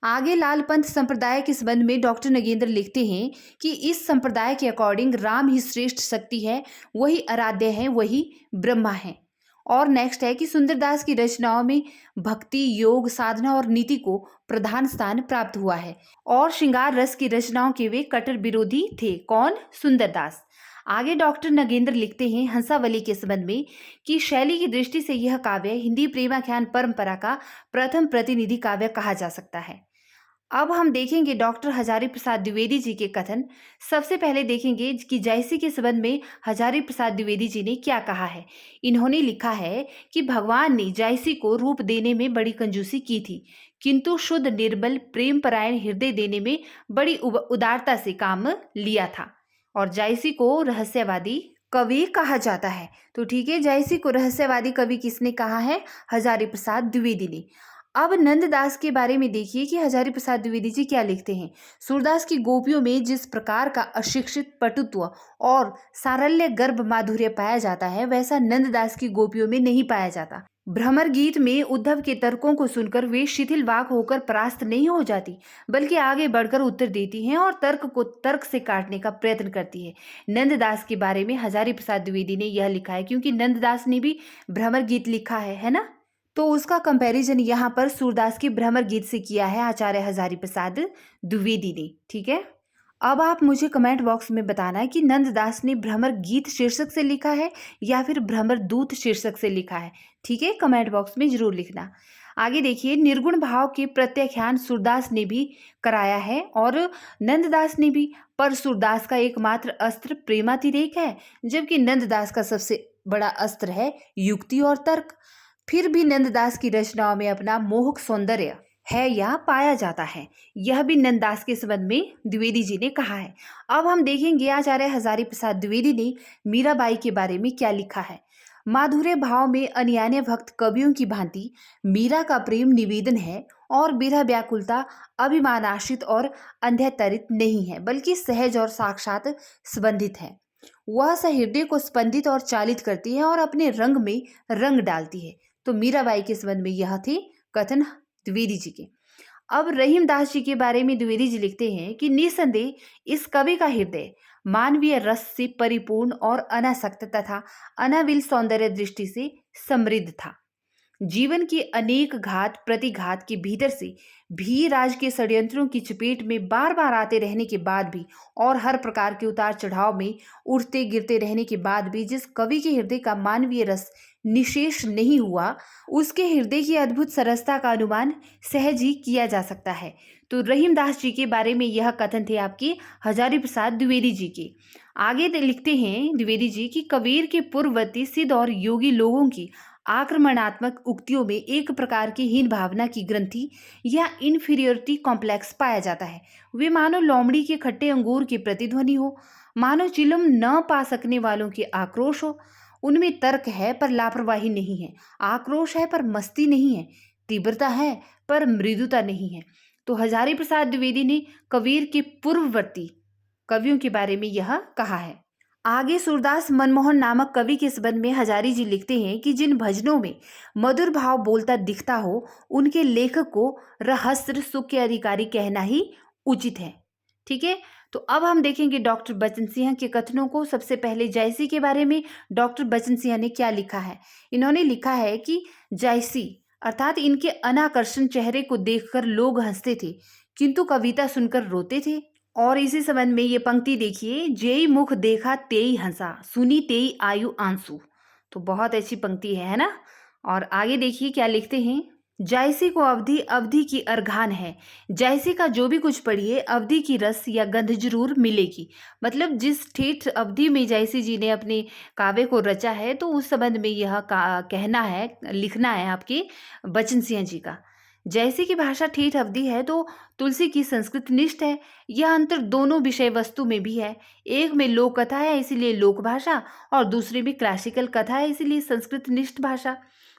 आगे लाल पंथ संप्रदाय के संबंध में डॉक्टर नगेंद्र लिखते हैं कि इस संप्रदाय के अकॉर्डिंग राम ही श्रेष्ठ शक्ति है, वही आराध्य है, वही ब्रह्मा है। और नेक्स्ट है कि सुंदरदास की रचनाओं में भक्ति, योग, साधना और नीति को प्रधान स्थान प्राप्त हुआ है और श्रृंगार रस की रचनाओं के वे कट्टर विरोधी थे। कौन? सुंदरदास। आगे डॉक्टर नगेंद्र लिखते हैं हंसावली के संबंध में कि शैली की दृष्टि से यह काव्य हिंदी प्रेमाख्यान परंपरा का प्रथम प्रतिनिधि काव्य कहा जा सकता है। अब हम देखेंगे डॉक्टर हजारी प्रसाद द्विवेदी जी के कथन। सबसे पहले देखेंगे कि जायसी के संबंध में हजारी प्रसाद द्विवेदी जी ने क्या कहा है। इन्होंने लिखा है कि भगवान ने जायसी को रूप देने में बड़ी कंजूसी की थी, किंतु शुद्ध निर्मल प्रेम परायण हृदय देने में बड़ी उदारता से काम लिया था। और जायसी को रहस्यवादी कवि कहा जाता है। तो ठीक है, जायसी को रहस्यवादी कवि किसने कहा है? हजारी प्रसाद द्विवेदी ने। अब नंददास के बारे में देखिए कि हजारी प्रसाद द्विवेदी जी क्या लिखते हैं। सूरदास की गोपियों में जिस प्रकार का अशिक्षित पटुत्व और सारल्य गर्भ माधुर्य पाया जाता है, वैसा नंददास की गोपियों में नहीं पाया जाता। भ्रमर गीत में उद्धव के तर्कों को सुनकर वे शिथिल वाक होकर परास्त नहीं हो जाती, बल्कि आगे बढ़कर उत्तर देती हैं और तर्क को तर्क से काटने का प्रयत्न करती है। नंददास के बारे में हजारी प्रसाद द्विवेदी ने यह लिखा है, क्योंकि नंददास ने भी भ्रमर गीत लिखा है ना। तो उसका कंपैरिजन यहाँ पर सूरदास की भ्रमर गीत से किया है आचार्य हजारी प्रसाद द्विवेदी ने। ठीक है। अब आप मुझे कमेंट बॉक्स में बताना है कि नंददास ने भ्रमर गीत शीर्षक से लिखा है या फिर भ्रमर दूत शीर्षक से लिखा है। ठीक है, कमेंट बॉक्स में जरूर लिखना। आगे देखिए, निर्गुण भाव के प्रत्याख्यान सूरदास ने भी कराया है और नंददास ने भी, पर सूरदास का एकमात्र अस्त्र प्रेमातिरेक है, जबकि नंददास का सबसे बड़ा अस्त्र है युक्ति और तर्क। फिर भी नंददास की रचनाओं में अपना मोहक सौंदर्य है या पाया जाता है, यह भी नंददास के संबंध में द्विवेदी जी ने कहा है। अब हम देखेंगे आचार्य हजारी प्रसाद द्विवेदी ने मीराबाई के बारे में क्या लिखा है। माधुर्य भाव में अन्यान्य भक्त कवियों की भांति मीरा का प्रेम निवेदन है और विरह व्याकुलता अभिमानाश्रित और अंध्यतरित नहीं है, बल्कि सहज और साक्षात संबंधित है। वह सहृदय को स्पंदित और चालित करती है और अपने रंग में रंग डालती है। तो मीराबाई के संबंध में यह थे कथन द्विवेदी जी के। अब रहीमदास जी के बारे में द्विवेदी जी लिखते हैं कि निसंदेह इस कवि का हृदय मानवीय रस से परिपूर्ण और अनासक्त तथा अनाविल सौंदर्य दृष्टि से समृद्ध था। जीवन के अनेक घात प्रतिघात के भीतर से भी राज के षड्यंत्रों की चपेट में बार बार आते रहने के बाद भी और हर प्रकार के उतार चढ़ाव में उठते गिरते रहने के बाद भी जिस कवि के हृदय का मानवीय रस निशेष नहीं हुआ, उसके हृदय की अद्भुत सरसता का अनुमान सहज ही किया जा सकता है। तो रहीमदास जी के बारे में यह कथन थे आपके हजारी प्रसाद द्विवेदी जी के। आगे लिखते हैं द्विवेदी जी कि कबीर के पूर्ववर्ती सिद्ध और योगी लोगों की आक्रमणात्मक उक्तियों में एक प्रकार की हीन भावना की ग्रंथि या इन्फीरियोरिटी कॉम्प्लेक्स पाया जाता है। वे मानो लोमड़ी के खट्टे अंगूर की प्रतिध्वनि हो, मानो चिलम न पा सकने वालों के आक्रोश हो। उनमें तर्क है पर लापरवाही नहीं है, आक्रोश है पर मस्ती नहीं है, तीव्रता है पर मृदुता नहीं है। तो हजारी प्रसाद द्विवेदी ने कबीर के पूर्ववर्ती कवियों के बारे में यह कहा है। आगे सूरदास मनमोहन नामक कवि के संबंध में हजारी जी लिखते हैं कि जिन भजनों में मधुर भाव बोलता दिखता हो, उनके लेखक को रहस्य सुख के अधिकारी कहना ही उचित है। ठीक है। तो अब हम देखेंगे डॉक्टर बचन सिंह के कथनों को। सबसे पहले जायसी के बारे में डॉक्टर बचन सिंह ने क्या लिखा है। इन्होंने लिखा है कि जायसी अर्थात इनके अनाकर्षण चेहरे को देखकर लोग हंसते थे, किंतु कविता सुनकर रोते थे। और इसी संबंध में ये पंक्ति देखिए, जेई मुख देखा तेई हंसा, सुनी तेई आयु आंसू। तो बहुत अच्छी पंक्ति है ना। और आगे देखिए क्या लिखते हैं, जैसी को अवधि अवधि की अरघान है, जैसे का जो भी कुछ पढ़िए अवधि की रस या गंध जरूर मिलेगी। मतलब जिस ठेठ अवधि में जयसी जी ने अपने काव्य को रचा है, तो उस संबंध में यह कहना है, लिखना है आपके बचन सिंह जी का। जैसे की भाषा ठेठ अवधि है तो तुलसी की संस्कृत निष्ठ है। यह अंतर दोनों विषय वस्तु में भी है। एक में लोक कथा है इसीलिए लोक भाषा, और दूसरे में क्लासिकल कथा है इसीलिए संस्कृत निष्ठ भाषा।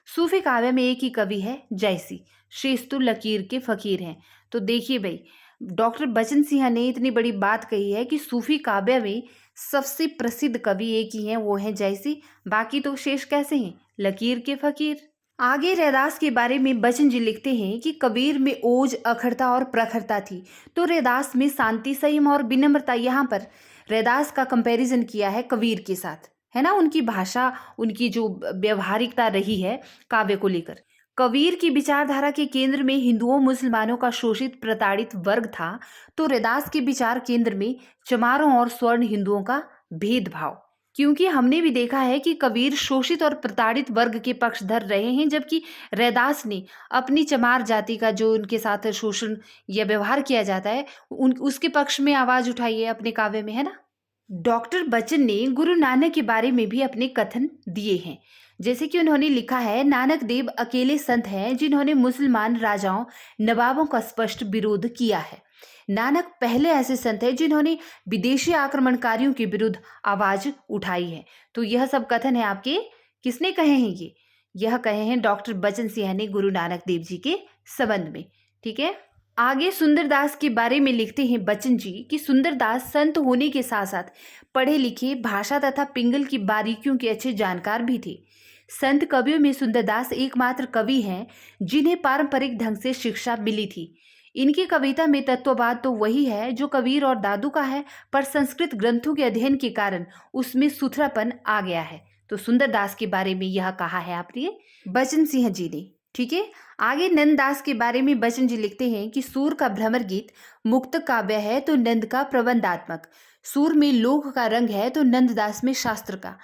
सूफी काव्य में एक ही कवि है जयसी, शेष तो लकीर के फकीर हैं। तो देखिए भाई, डॉक्टर बचन सिंह ने इतनी बड़ी बात कही है कि सूफी काव्य में सबसे प्रसिद्ध कवि एक ही हैं, वो हैं जयसी। बाकी तो शेष कैसे हैं, लकीर के फकीर। आगे रैदास के बारे में बचन जी लिखते हैं कि कबीर में ओज, अखरता और प्रखरता थी, तो रैदास में शांति, संयम और विनम्रता। यहाँ पर रैदास का कंपैरिजन किया है कबीर के साथ, है ना। उनकी भाषा, उनकी जो व्यवहारिकता रही है काव्य को लेकर। कबीर की विचारधारा के केंद्र में हिंदुओं मुसलमानों का शोषित प्रताड़ित वर्ग था, तो रैदास के विचार केंद्र में चमारों और स्वर्ण हिंदुओं का भेदभाव। क्योंकि हमने भी देखा है कि कबीर शोषित और प्रताड़ित वर्ग के पक्षधर रहे हैं, जबकि रैदास ने अपनी चमार जाति का जो उनके साथ शोषण या व्यवहार किया जाता है उसके पक्ष में आवाज उठाई है अपने काव्य में, है ना। डॉक्टर बच्चन ने गुरु नानक के बारे में भी अपने कथन दिए हैं। जैसे कि उन्होंने लिखा है, नानक देव अकेले संत हैं जिन्होंने मुसलमान राजाओं नवाबों का स्पष्ट विरोध किया है। नानक पहले ऐसे संत हैं जिन्होंने विदेशी आक्रमणकारियों के विरुद्ध आवाज उठाई है। तो यह सब कथन है आपके, किसने कहे हैं ये? यह कहे हैं डॉक्टर बचन सिंह ने गुरु नानक देव जी के संबंध में। ठीक है। आगे सुंदरदास के बारे में लिखते हैं बच्चन जी कि सुंदरदास संत होने के साथ साथ पढ़े लिखे, भाषा तथा पिंगल की बारीकियों के अच्छे जानकार भी थे। संत कवियों में सुंदरदास एकमात्र कवि हैं जिन्हें पारंपरिक ढंग से शिक्षा मिली थी। इनकी कविता में तत्ववाद तो वही है जो कबीर और दादू का है, पर संस्कृत ग्रंथों के अध्ययन के कारण उसमें सुथरापन आ गया है। तो सुंदरदास के बारे में यह कहा है आपने बचन सिंह जी ने। ठीक है। आगे नंददास के बारे में बचन जी लिखते हैं कि सूर का भ्रमर गीत मुक्त काव्य है तो नंद का प्रबंधात्मक। सूर में लोक का रंग है तो नंददास में शास्त्र का।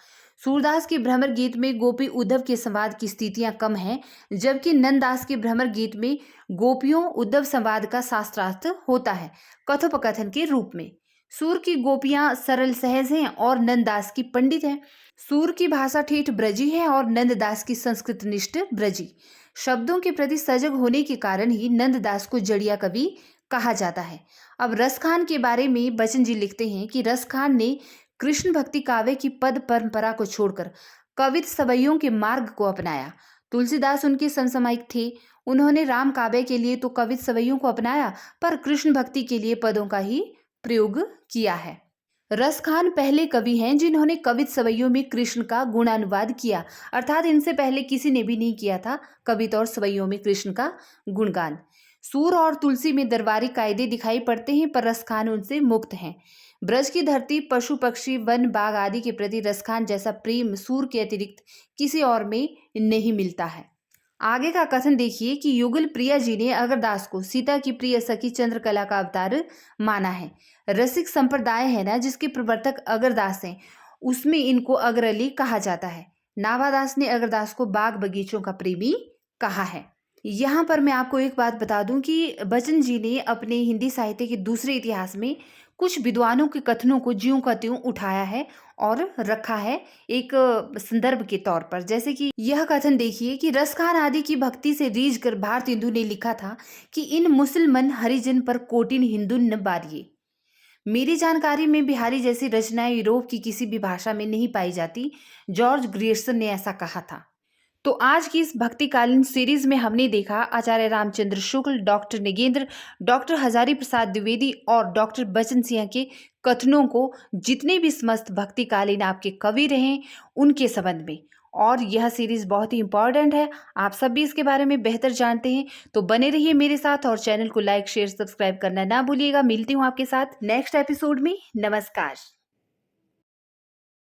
सूरदास के भ्रमर गीत में गोपी उद्धव के संवाद की स्थितियां कम हैं, जबकि नंददास के भ्रमर गीत में गोपियों उद्धव संवाद का शास्त्रार्थ होता है कथोपकथन के रूप में। सूर की गोपियां सरल सहज हैं और नंददास की पंडित हैं। सूर की भाषा ठेठ ब्रजी है और नंददास की संस्कृत निष्ठ ब्रजी। शब्दों के प्रति सजग होने के कारण ही नंददास को जड़िया कवि कहा जाता है। अब रसखान के बारे में बचन जी लिखते हैं कि रसखान ने कृष्ण भक्ति काव्य की पद परंपरा को छोड़कर कवित सवैयों के मार्ग को अपनाया। तुलसीदास उनके समसामयिक थे। उन्होंने राम काव्य के लिए तो कवित सवैयों को अपनाया, पर कृष्ण भक्ति के लिए पदों का ही प्रयोग किया है। रसखान पहले कवि हैं जिन्होंने कवित सवैयों में कृष्ण का गुणानुवाद किया, अर्थात इनसे पहले किसी ने भी नहीं किया था कवित और सवैयों में कृष्ण का गुणगान। सूर और तुलसी में दरबारी कायदे दिखाई पड़ते हैं, पर रसखान उनसे मुक्त हैं। ब्रज की धरती, पशु पक्षी, वन बाग आदि के प्रति रसखान जैसा प्रेम सूर के अतिरिक्त किसी और में नहीं मिलता है। आगे का कथन देखिए कि युगल प्रिया जी ने अगरदास को सीता की प्रिय सखी चंद्रकला का अवतार माना है। रसिक संप्रदाय है ना जिसके प्रवर्तक अगरदास हैं, उसमें इनको अगरअली कहा जाता है। नाभादास ने अगरदास को बाग बगीचों का प्रेमी कहा है। यहाँ पर मैं आपको एक बात बता दूं कि बचन जी ने अपने हिंदी साहित्य के दूसरे इतिहास में कुछ विद्वानों के कथनों को ज्यों का त्यों उठाया है और रखा है एक संदर्भ के तौर पर। जैसे कि यह कथन देखिए कि रसखान आदि की भक्ति से रीझ कर भारतेंदु ने लिखा था कि इन मुसलमान हरिजन पर कोटिन हिंदू न बारिये। मेरी जानकारी में बिहारी जैसी रचनाएं यूरोप की किसी भी भाषा में नहीं पाई जाती। जॉर्ज ग्रियर्सन ने ऐसा कहा था। तो आज की इस भक्तिकालीन सीरीज में हमने देखा आचार्य रामचंद्र शुक्ल, डॉक्टर निगेंद्र, डॉक्टर हजारी प्रसाद द्विवेदी और डॉक्टर बचन सिंह के कथनों को, जितने भी समस्त भक्तिकालीन आपके कवि रहे उनके संबंध में। और यह सीरीज बहुत ही इंपॉर्टेंट है, आप सब भी इसके बारे में बेहतर जानते हैं। तो बने रहिए मेरे साथ और चैनल को लाइक शेयर सब्सक्राइब करना ना भूलिएगा। मिलती हूँ आपके साथ नेक्स्ट एपिसोड में। नमस्कार।